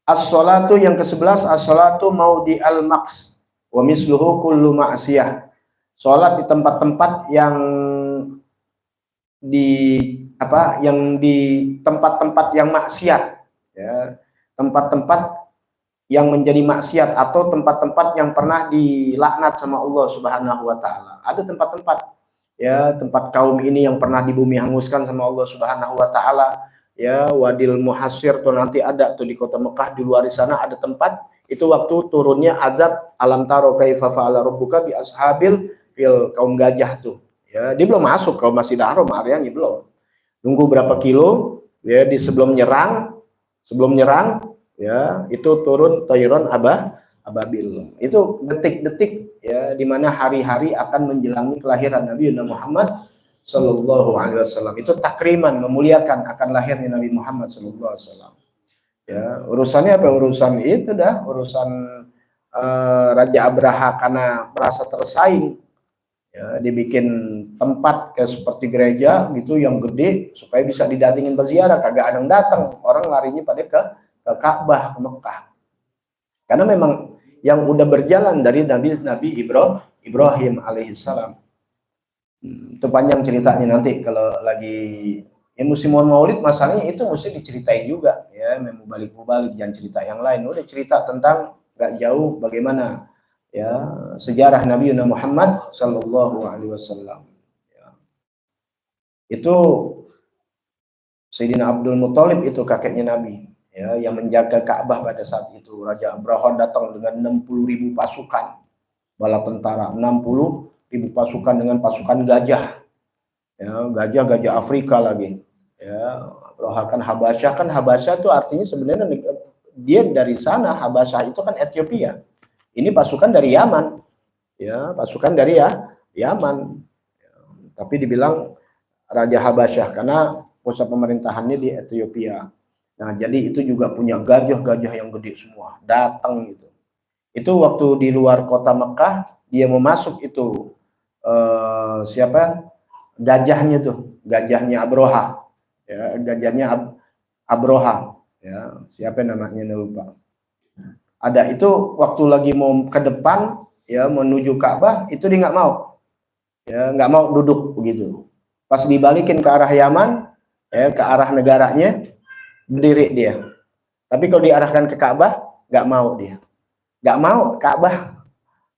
A: as-sholatu yang ke-11, as-sholatu maudi al-maqs wa misluhu kullu ma'siyah. Sholat di tempat-tempat yang di tempat-tempat yang maksiat, ya, tempat-tempat yang menjadi maksiat atau tempat-tempat yang pernah dilaknat sama Allah Subhanahu wa taala. Ada tempat-tempat, ya, tempat kaum ini yang pernah di bumi hanguskan sama Allah Subhanahu wa taala, ya, Wadil Muhassir tuh nanti ada tuh di kota Mekah, di luar di sana ada tempat itu waktu turunnya azab, alam taro kaifa fa'ala rabbuka bi ashabil fil, kaum gajah tuh, ya, dia belum masuk ke Masjidil Haram, areanya belum. Nunggu berapa kilo, ya, di sebelum nyerang, ya, itu turun Tayron ababil. Itu detik-detik, ya, di mana hari-hari akan menjelangi kelahiran Nabi Muhammad Sallallahu Alaihi Wasallam. Itu takriman, memuliakan akan lahirnya Nabi Muhammad Sallallahu Alaihi Wasallam. Ya, urusannya apa? Urusan itu dah, urusan Raja Abraha karena merasa tersaing, ya, dibikin tempat kayak seperti gereja gitu yang gede supaya bisa didatengin berziarah, kagak ada yang datang, orang larinya pada ke Ka'bah, ke Mekah. Karena memang yang udah berjalan dari Nabi Ibrahim alaihissalam. Itu panjang ceritanya, nanti kalau lagi ya musim Maulid masalahnya itu mesti diceritain juga, ya, memubalik jangan cerita yang lain, udah cerita tentang gak jauh bagaimana, ya, sejarah Nabi Muhammad Sallallahu Alaihi Wasallam. Ya. Itu Sayyidina Abdul Muthalib, itu kakeknya Nabi, ya, yang menjaga Ka'bah pada saat itu. Raja Abraha datang dengan 60.000 pasukan bala tentara, 60.000 pasukan dengan pasukan gajah, ya, gajah Afrika lagi, ya. Abraha kan Habasyah itu artinya sebenarnya dia dari sana, Habasyah itu kan Ethiopia. Ini pasukan dari Yaman, ya, pasukan dari Yaman, ya, tapi dibilang Raja Habasyah karena pusat pemerintahannya di Ethiopia. Nah, jadi itu juga punya gajah yang gede semua, datang gitu. Itu waktu di luar kota Mekah, dia mau masuk itu, gajahnya Abraha, ya, gajahnya Abroha, ya, siapa namanya lupa. Ada itu waktu lagi mau ke depan, ya, menuju Ka'bah, itu dia nggak mau, ya, nggak mau duduk begitu. Pas dibalikin ke arah Yaman, ya, ke arah negaranya, berdiri dia. Tapi kalau diarahkan ke Ka'bah, nggak mau dia, nggak mau Ka'bah,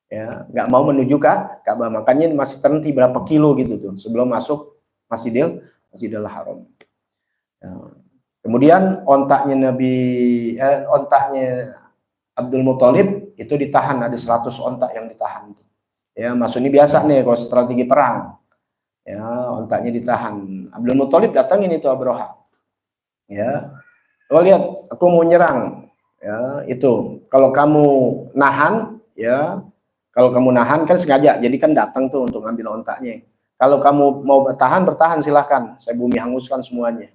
A: ya, nggak mau menuju ke Ka'bah. Makanya masih terhenti berapa kilo gitu tuh sebelum masuk Masjidil Haram. Ya. Kemudian ontaknya Abdul Muthalib itu ditahan, ada 100 ontak yang ditahan. Ya, maksudnya biasa nih kalau strategi perang. Ya, ontaknya ditahan. Abdul Muthalib datangin itu Abroha. Ya, lo lihat, aku mau nyerang. Ya, itu. Kalau kamu nahan, ya, kalau kamu nahan kan sengaja, jadi kan datang tuh untuk ngambil ontaknya. Kalau kamu mau bertahan silahkan. Saya bumi hanguskan semuanya.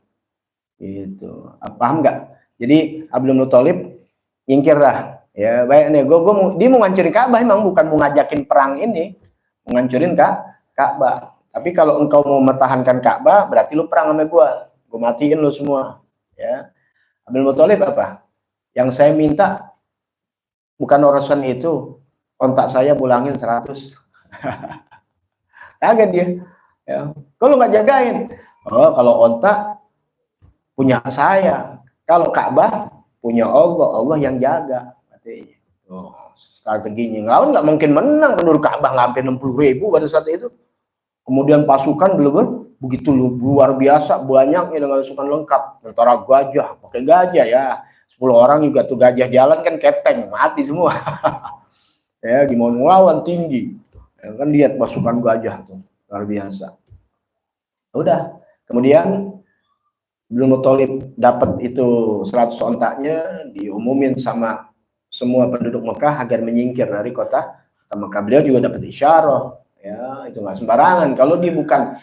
A: Gitu. Paham nggak? Jadi Abdul Muthalib nyingkir dah. Ya baik nih, dia mau ngancurin Ka'bah, emang bukan mau ngajakin perang ini, mau ngancurin Ka'bah. Tapi kalau engkau mau mempertahankan Ka'bah, berarti lu perang sama gue matiin lu semua. Ya, Abdul Muthalib apa? Yang saya minta bukan urusan itu, kontak saya bulangin 100. Kaget dia. Ya. Kalau nggak jagain, oh kalau ontak punya saya, kalau Ka'bah punya Allah, Allah yang jaga. Katanya. Oh, strateginya ngelawan nggak mungkin menang, penduduk Ka'bah hampir 60.000 pada saat itu. Kemudian pasukan belum begitu luar biasa banyaknya dengan pasukan lengkap, tentara gajah, pakai gajah ya, 10 orang juga tuh gajah jalan kan kepeng, mati semua. Ya gimana ngelawan tinggi, ya, kan lihat pasukan gajah tuh luar biasa. Udah, kemudian Abdul Muthalib dapat itu 100 ontaknya, diumumin sama semua penduduk Mekah agar menyingkir dari kota Mekah. Beliau juga dapat isyarah, ya, itu nggak sembarangan. Kalau dia bukan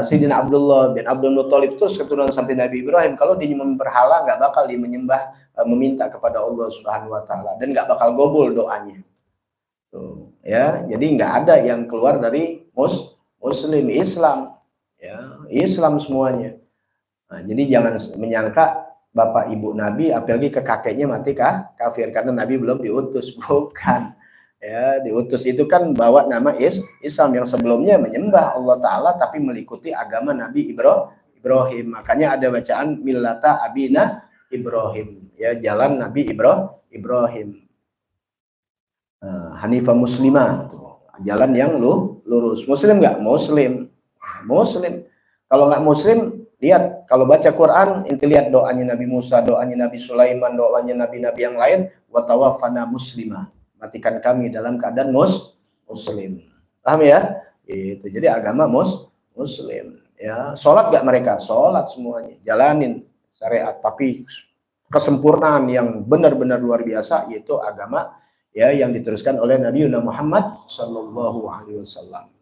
A: Sayyidina Abdullah bin Abdul Muthalib itu keturunan sampai Nabi Ibrahim, kalau dia berhala nggak bakal dia menyembah, meminta kepada Allah Subhanahu Wa Taala, dan nggak bakal gobol doanya. Tuh, ya, jadi nggak ada yang keluar dari Muslim, Islam, ya, Islam semuanya. Nah, jadi jangan menyangka bapak ibu Nabi, apalagi ke kakeknya mati kafir karena Nabi belum diutus, bukan. Ya, diutus itu kan bawa nama Islam yang sebelumnya menyembah Allah Ta'ala tapi mengikuti agama Nabi Ibrahim. Makanya ada bacaan millata abina Ibrahim, ya, jalan Nabi Ibrahim. Hanifah muslimah, jalan yang lurus. Muslim nggak? Muslim. Kalau nggak muslim, lihat, kalau baca Quran, inti lihat doanya Nabi Musa, doanya Nabi Sulaiman, doanya nabi-nabi yang lain, wa tawaffana muslimah, matikan kami dalam keadaan muslim. Paham ya? Itu jadi agama muslim. Ya, sholat gak mereka? Sholat semuanya, jalanin syariat, tapi kesempurnaan yang benar-benar luar biasa, yaitu agama, ya, yang diteruskan oleh Nabi Muhammad Sallallahu Alaihi Wasallam.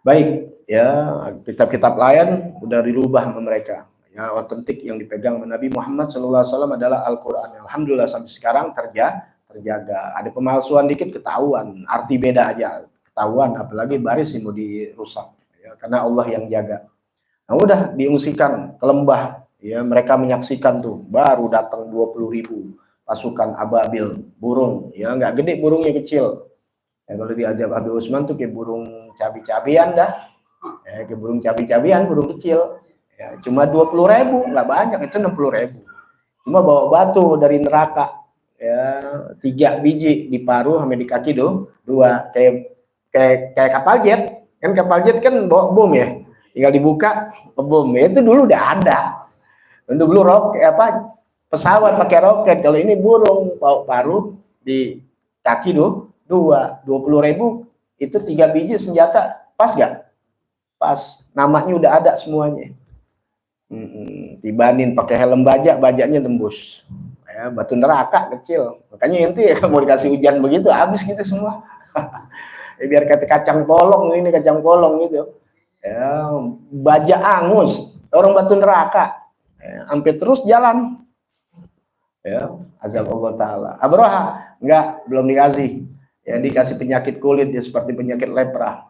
A: Baik, ya, kitab-kitab lain udah dirubah sama mereka. Ya, otentik yang dipegang Nabi Muhammad SAW adalah Al-Quran. Alhamdulillah sampai sekarang terjaga. Ada pemalsuan dikit ketahuan, arti beda aja ketahuan, apalagi baris yang mau dirusak. Ya, karena Allah yang jaga. Nah, udah diungsikan ke lembah. Ya, mereka menyaksikan tuh, baru datang 20.000 pasukan ababil, burung. Ya, nggak gede, burungnya kecil. Ya, kalau diajak Habib Utsman tuh kayak burung cabi-cabian dah, ya, kayak burung cabi-cabian, burung kecil, ya, cuma 20.000, nggak banyak, itu 60.000, cuma bawa batu dari neraka, ya, 3 biji di paruh sama di kaki 2, kayak kapal jet, kan bawa bom ya, tinggal dibuka bom, ya, itu dulu udah ada, dulu roket apa pesawat pakai roket, kalau ini burung bawa paruh di kaki 20.000, itu 3 biji senjata, pas gak? Pas, namanya udah ada semuanya. Dibanding pakai helm bajaknya tembus, ya, batu neraka kecil, makanya nanti ya, mau dikasih hujan begitu habis gitu semua. Ya, biar kata kacang polong gitu, ya, baja angus, orang batu neraka, ya, sampai terus jalan, ya, azab Allah Ta'ala. Abroha enggak, belum dikasih. Ya, dikasih penyakit kulit, ya, seperti penyakit lepra.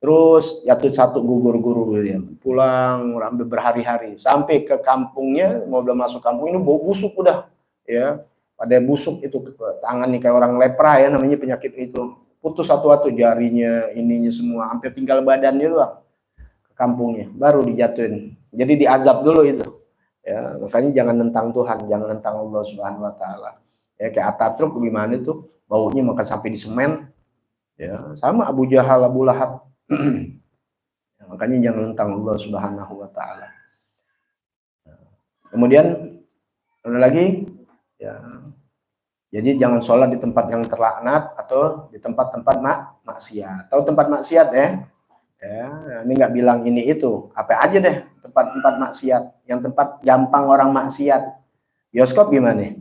A: Terus jatuh satu gugur guru dia pulang hampir berhari-hari sampai ke kampungnya, mau belum masuk kampung ini bau busuk udah ya, pada busuk itu tangan nih kayak orang lepra ya namanya penyakit itu, putus satu-satu jarinya ininya semua hampir tinggal badannya doang ke kampungnya baru dijatuhin, jadi diazab dulu itu ya. Makanya jangan nentang Tuhan, jangan nentang Allah Subhanahu Wa Taala ya. Kayak Ataturk gimana tuh baunya makan sampai di semen ya, sama Abu Jahal, Abu Lahab. Ya, makanya jangan nentang Allah Subhanahu Wa Taala. Kemudian ada lagi ya, jadi jangan sholat di tempat yang terlaknat atau di tempat-tempat maksiat. Tahu tempat maksiat ya? Ya, ini nggak bilang ini itu, apa aja deh tempat-tempat maksiat, yang tempat gampang orang maksiat. Bioskop gimana?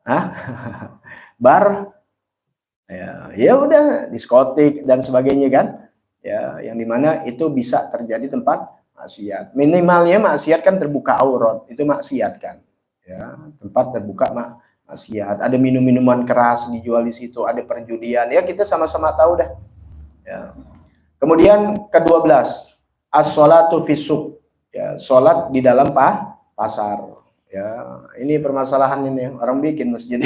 A: Hah? Bar? Ya udah, diskotik dan sebagainya kan? Ya, yang dimana itu bisa terjadi tempat maksiat. Minimalnya maksiat kan terbuka aurat, itu maksiat kan? Ya, tempat terbuka maksiat. Ada minum-minuman keras dijual di situ, ada perjudian. Ya kita sama-sama tahu dah. Ya. Kemudian ke-12, as-sholatu fisuk. Ya, sholat di dalam pasar. Ya, ini permasalahan ini orang bikin masjid.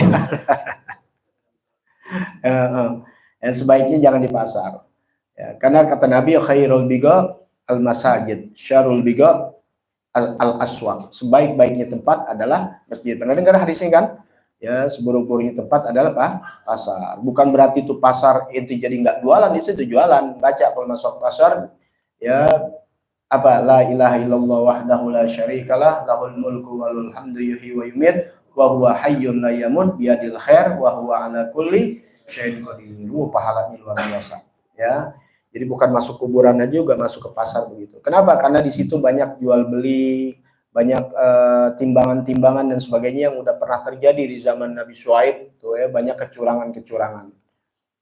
A: Dan sebaiknya jangan di pasar. Ya, karena kata Nabi khairul biga al-masajid, syarul biga al-aswaq. Sebaik-baiknya tempat adalah masjid. Pernah dengar hadis ini kan? Ya, seburuk-buruknya tempat adalah pasar. Bukan berarti itu pasar itu jadi nggak jualan, di situ jualan. Baca kalau masuk pasar ya apa la ilaha illallah wahdahu la syarikalah lahul mulku walul hamdu yuhyi wa yumiit wa huwa hayyun la yamut biyadil khair wa huwa ala kulli syai'in qadir. Pahalanya luar biasa ya. Jadi bukan masuk kuburan aja juga masuk ke pasar begitu. Kenapa? Karena di situ banyak jual beli, banyak timbangan-timbangan dan sebagainya yang udah pernah terjadi di zaman Nabi Syuaib tuh ya, banyak kecurangan-kecurangan.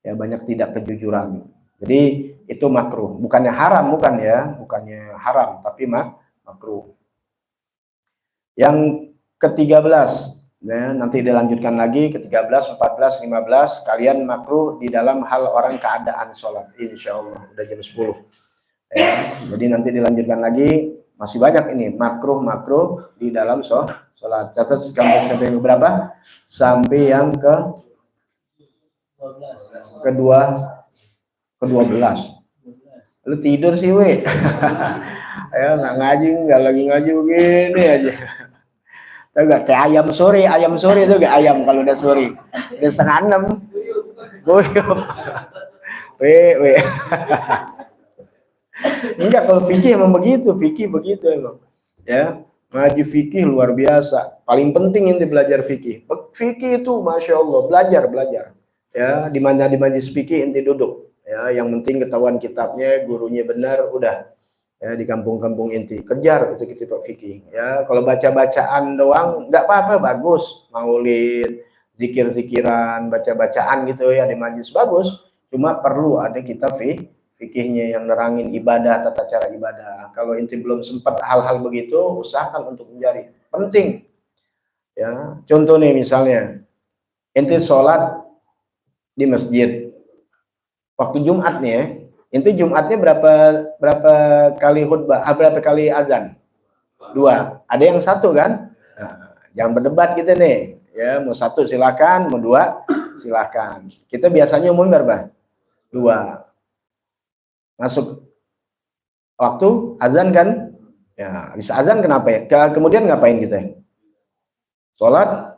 A: Ya, banyak tidak kejujuran. Jadi itu makruh, bukannya haram, bukannya haram, tapi makruh. Yang ke-13 ya, nanti dilanjutkan lagi ke-13, 14, 15 kalian makruh di dalam hal orang keadaan sholat, insya Allah udah jam 10 ya. Jadi nanti dilanjutkan lagi, masih banyak ini makruh di dalam sholat. Catat sampai yang berapa? Sampai yang ke-12. Lu tidur sih we. Ayo nggak ngaji, nggak lagi ngaji begini aja. Tahu gak kayak ayam sore itu gak ayam kalau udah sore udah 5:30 goyok we. Enggak, kalau fikih emang begitu, emang ya. Ngaji fikih luar biasa, paling penting ini belajar fikih itu masya Allah, belajar ya. Di mana di majelis fikih inti duduk ya, yang penting ketahuan kitabnya, gurunya benar, udah ya. Di kampung-kampung inti kejar itu kitab fikih ya. Kalau baca-bacaan doang nggak apa-apa, bagus, maulid, zikir-zikiran, baca-bacaan gitu ya di majelis bagus, cuma perlu ada kitab fikihnya yang nerangin ibadah, tata cara ibadah. Kalau inti belum sempat hal-hal begitu, usahakan untuk mencari, penting ya. Contoh nih misalnya inti sholat di masjid waktu Jumat nih ya, inti Jumatnya berapa kali khutbah, berapa kali azan? 2. Ada yang 1 kan? Nah, jangan berdebat gitu nih ya, mau 1 silakan, mau 2 silakan. Kita biasanya umum berapa? 2. Masuk waktu azan kan ya, bisa azan kenapa ya, kemudian ngapain kita? Sholat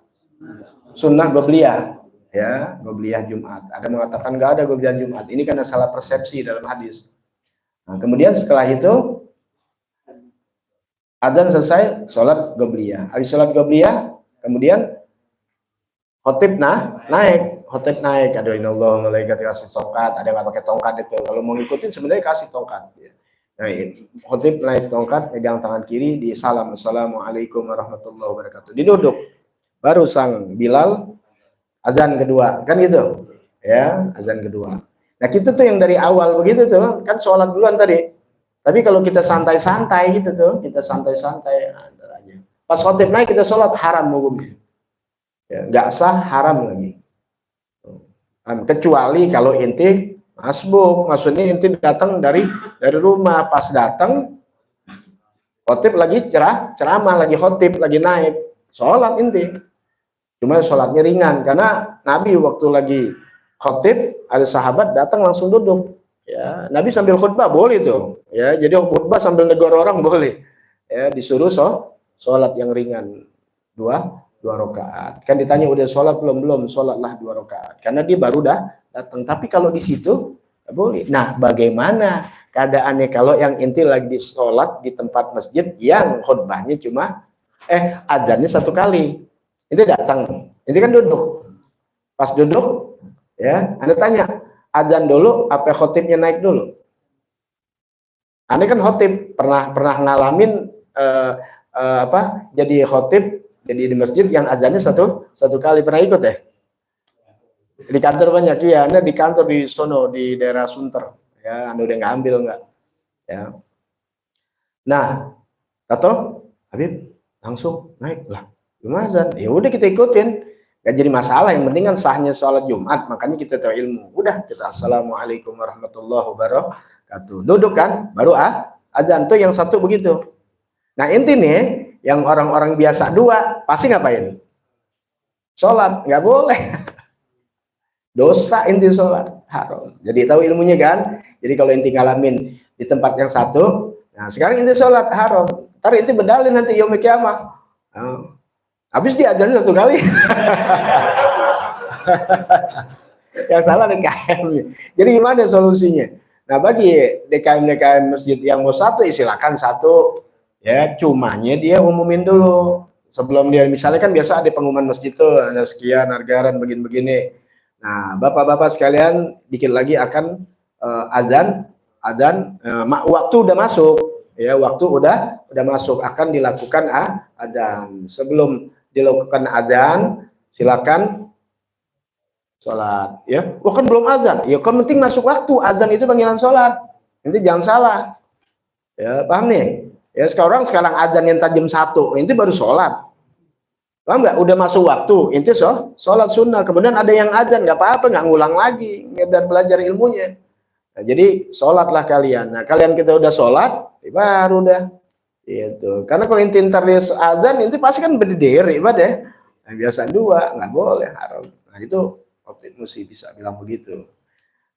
A: sunnah qobliyah ya, qobliyah Jumat. Ada mengatakan nggak ada qobliyah Jumat, ini karena salah persepsi dalam hadis. Nah, kemudian setelah itu azan selesai, sholat qobliyah. Habis sholat qobliyah kemudian khotib naik, ada inallahu malaikat kasih tongkat, ada nggak pakai tongkat itu, kalau mau ngikutin sebenarnya kasih tongkat ya. Nah, khotib naik tongkat, pegang tangan kiri, di salam, assalamualaikum warahmatullahi wabarakatuh, diduduk, baru sang Bilal azan kedua kan gitu ya, azan kedua. Nah kita tuh yang dari awal begitu tuh kan sholat duluan tadi, tapi kalau kita santai-santai gitu tuh, kita santai-santai aja, pas khotib naik kita sholat, haram hukumnya ya, nggak sah, haram lagi. Kecuali kalau inti Masbuk, maksudnya inti datang dari rumah, pas datang khotib lagi ceramah, lagi khotib, lagi naik, sholat inti. Cuma sholatnya ringan, karena Nabi waktu lagi khotib, ada sahabat datang langsung duduk. Ya, Nabi sambil khutbah boleh tuh. Ya, jadi khutbah sambil negor orang boleh. Ya, disuruh sholat yang ringan, dua rakaat. Kan ditanya udah sholat belum, sholatlah 2 rakaat. Karena dia baru datang. Tapi kalau di situ boleh. Nah, bagaimana keadaannya kalau yang inti lagi sholat di tempat masjid yang khutbahnya cuma azannya 1 kali, itu datang, ini kan duduk, pas duduk ya Anda tanya azan dulu apa khotibnya naik dulu. Anda kan khotib pernah ngalamin jadi khotib, jadi di masjid yang azannya satu kali, pernah ikut ya? Di kantor banyak ya, Anda di kantor di sono di daerah Sunter ya, Anda udah ngambil enggak ya. Nah, atau Habib langsung naik lah, azan, ya udah kita ikutin, gak jadi masalah, yang penting kan sahnya sholat Jumat, makanya kita tahu ilmu, udah kita assalamualaikum warahmatullahi wabarakatuh, duduk kan, baru azan tuh yang satu begitu. Nah inti nih, yang orang-orang biasa 2 pasti ngapain? Sholat, nggak boleh. Dosa inti sholat, haram. Jadi tahu ilmunya kan? Jadi kalau inti ngalamin di tempat yang satu, nah sekarang inti sholat haram. Ntar inti berdalil nanti yaumul kiamah. Habis dia azan 1 kali. Yang salah DKM. Jadi gimana solusinya? Nah bagi DKM masjid yang mau satu, silakan satu. Ya, cumanya dia umumin dulu. Sebelum dia, misalnya kan biasa ada pengumuman masjid tuh, ada sekian anggaran begini-begini. Nah, bapak-bapak sekalian, dikit lagi akan azan, waktu udah masuk, ya waktu udah masuk, akan dilakukan azan. Sebelum dilakukan azan, silakan sholat. Ya, kan belum azan, ya kan penting masuk waktu. Azan itu panggilan sholat. Nanti jangan salah. Ya, paham nih? Ya sekarang azan yang jam 1, inti baru sholat. Paham nggak? Udah masuk waktu, inti sholat sunnah. Kemudian ada yang azan, nggak apa-apa, nggak ngulang lagi, biar belajar ilmunya. Nah, jadi sholatlah kalian. Nah kalian kita udah sholat, baru dah. Gitu. Karena kalau inti ntar dia azan, inti pasti kan berdiri, ya. Nah, biasa 2, nggak boleh, haram. Nah itu waktu mesti bisa bilang begitu.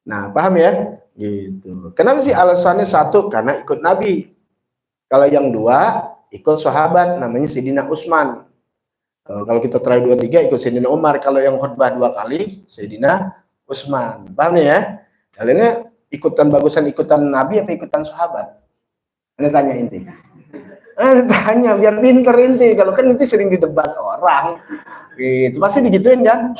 A: Nah paham ya? Gitu. Kenapa sih alasannya 1? Karena ikut Nabi. Kalau yang 2 ikut sahabat, namanya Sayyidina Utsman. Kalau kita terakhir 2, 3 ikut Sayyidina Umar. Kalau yang khutbah 2 kali Sayyidina Utsman. Paham nih ya? Kalian ikutan bagusan ikutan Nabi apa ikutan sahabat? Ini tanya inti. Tanya biar pinter inti. Kalau kan inti sering didebat orang, itu pasti digituin kan?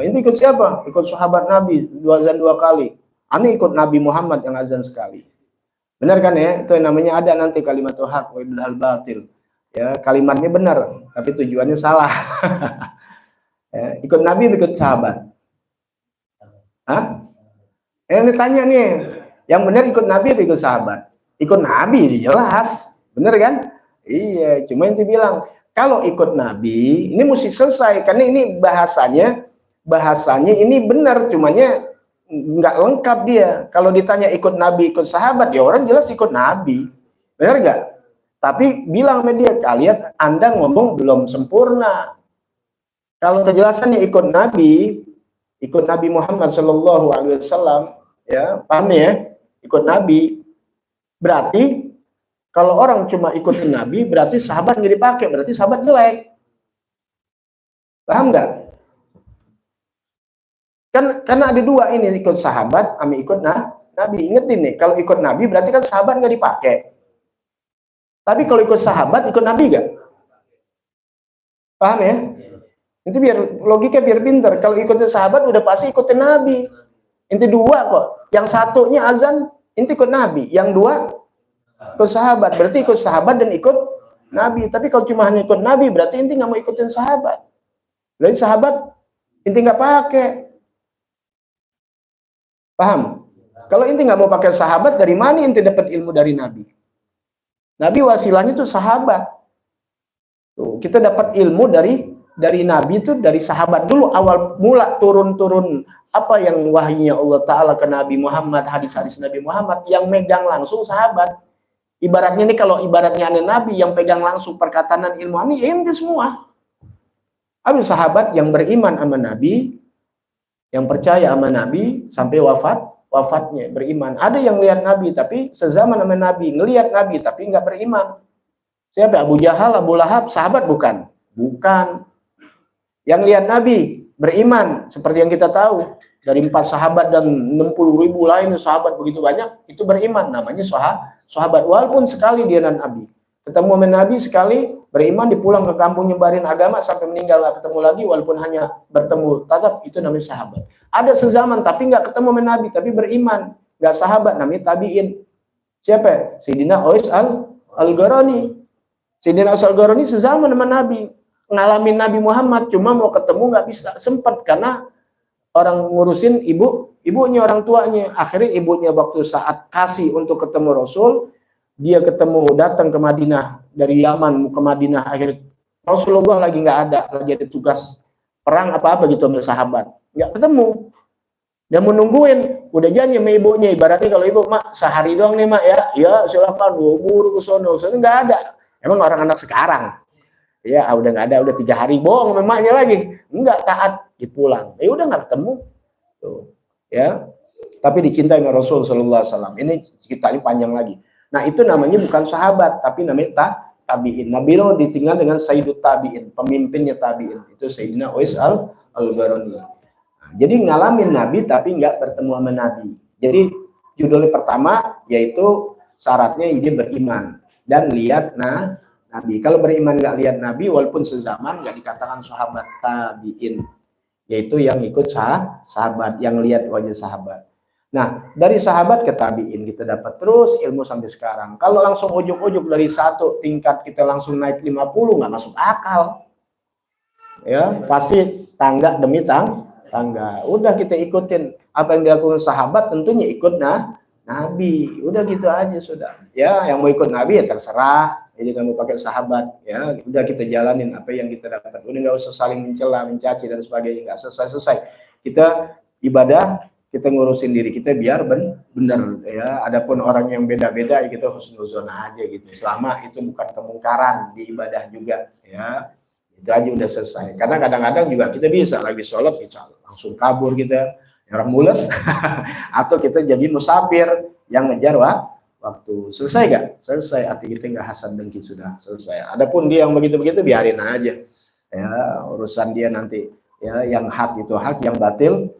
A: Inti ikut siapa? Ikut sahabat Nabi, 2 azan 2 kali. Aneh ikut Nabi Muhammad yang azan sekali. Benar kan ya? Itu yang namanya ada nanti kalimatul haq wa idlal batil. Ya, kalimatnya benar, tapi tujuannya salah. Ya, ikut Nabi, ikut sahabat. Hah? Ini tanya nih, yang benar ikut Nabi atau ikut sahabat? Ikut Nabi, jelas. Benar kan? Iya, cuma yang bilang, kalau ikut Nabi, ini mesti selesai. Karena ini bahasanya ini benar, cumanya nggak lengkap dia. Kalau ditanya ikut Nabi, ikut sahabat, ya orang jelas ikut Nabi. Benar nggak? Tapi bilang media, kalian Anda ngomong belum sempurna. Kalau kejelasannya ikut Nabi Muhammad Shallallahu Alaihi Wasallam, ya paham ya? Ikut Nabi, berarti kalau orang cuma ikutin Nabi, berarti sahabat nggak dipakai, berarti sahabat jelek. Paham nggak? Karena ada 2 ini, ikut sahabat, ami ikut Nabi. Ingetin nih, kalau ikut Nabi berarti kan sahabat nggak dipakai. Tapi kalau ikut sahabat, ikut Nabi gak? Paham ya? Itu biar logika biar pinter. Kalau ikutin sahabat udah pasti ikutin Nabi. Inti 2 kok. Yang satunya azan, inti ikut Nabi. Yang 2 ikut sahabat. Berarti ikut sahabat dan ikut Nabi. Tapi kalau cuma hanya ikut Nabi, berarti inti nggak mau ikutin sahabat. Berarti sahabat inti nggak pakai. Paham? Kalau inti nggak mau pakai sahabat, dari mana inti dapat ilmu dari Nabi? Nabi wasilahnya itu sahabat. Tuh, kita dapat ilmu dari dari Nabi itu dari sahabat dulu, awal mula turun-turun apa yang wahyunya Allah Ta'ala ke Nabi Muhammad, hadis-hadis Nabi Muhammad, yang megang langsung sahabat. Ibaratnya nih, kalau ibaratnya ada Nabi yang pegang langsung perkataan ilmu ini, ya ente semua. Habis sahabat yang beriman sama Nabi, yang percaya sama Nabi sampai wafatnya beriman. Ada yang lihat Nabi tapi sezaman sama Nabi, ngelihat Nabi tapi nggak beriman. Siapa? Abu Jahal, Abu Lahab, sahabat bukan? Bukan. Yang lihat Nabi beriman, seperti yang kita tahu, dari 4 sahabat dan 60.000 lain sahabat begitu banyak, itu beriman, namanya sahabat. Walaupun sekali dia dan Nabi ketemu sama Nabi sekali, beriman, dipulang ke kampung nyebarin agama sampai meninggal nggak ketemu lagi, walaupun hanya bertemu tatap, itu namanya sahabat. Ada sezaman tapi nggak ketemu sama Nabi tapi beriman, nggak sahabat, namanya tabiin. Siapa? Sayyidina Uwais al-Qarani. Sayyidina Uwais al-Qarani sezaman sama Nabi, ngalamin Nabi Muhammad, cuma mau ketemu nggak bisa, sempat karena orang ngurusin ibunya, orang tuanya. Akhirnya ibunya waktu saat kasih untuk ketemu Rasul, dia datang ke Madinah dari Yaman ke Madinah, akhirnya Rasulullah lagi nggak ada, lagi ada tugas perang apa gitu sama sahabat, nggak ketemu. Dia menungguin, udah janji sama ibunya, ibaratnya kalau ibu, mak sehari doang nih mak ya silakan, buru ke sono, nggak ada. Emang orang anak sekarang, ya udah nggak ada, udah 3 hari bohong memangnya lagi, nggak taat, dipulang, ya udah nggak ketemu, tuh, ya. Tapi dicintai sama Rasul Sallallahu Alaihi Wasallam. Ini ceritanya panjang lagi. Nah itu namanya bukan sahabat, tapi namanya tabiin. Nabi ditinggal dengan Sayyidut Tabiin, pemimpinnya tabiin, itu Sayyidina Uwais al-Qarani. Nah, jadi ngalamin Nabi tapi nggak bertemu sama Nabi. Jadi judulnya pertama yaitu syaratnya dia beriman dan lihat Nabi. Kalau beriman nggak lihat Nabi, walaupun sezaman, nggak dikatakan sahabat tabiin, yaitu yang ikut sahabat, yang lihat wajah sahabat. Nah, dari sahabat ke tabiin kita dapat terus ilmu sampai sekarang. Kalau langsung ujuk-ujuk dari 1 tingkat kita langsung naik 50, nggak masuk akal. Ya, pasti tangga demi tangga. Udah kita ikutin apa yang dilakukan sahabat, tentunya ikut Nabi. Udah gitu aja sudah. Ya, yang mau ikut Nabi ya terserah. Jadi kamu pakai sahabat, ya udah kita jalanin apa yang kita dapat. Udah nggak usah saling mencela, mencaci dan sebagainya. Nggak selesai. Kita ibadah, kita ngurusin diri kita biar benar, ya. Adapun orang yang beda-beda ya kita husnuzon aja gitu. Selama itu bukan kemungkaran di ibadah juga, ya. Itu aja udah selesai. Karena kadang-kadang juga kita bisa lagi sholat kita langsung kabur kita, orang mules, atau kita jadi musafir yang ngejar waktu. Selesai gak? Selesai. Arti kita nggak hasad dengki, sudah selesai. Adapun dia yang begitu-begitu biarin aja. Ya, urusan dia nanti. Ya, yang hak itu hak, yang batil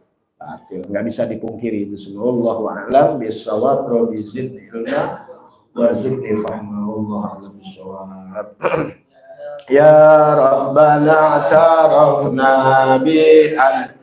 A: nggak bisa dipungkiri itu semua. Allahu a'lam bishawab. Rabbi zidni ilma wa zidni fahma. Wallahu a'lam bishawab. Ya Rabbana tarafna bi'an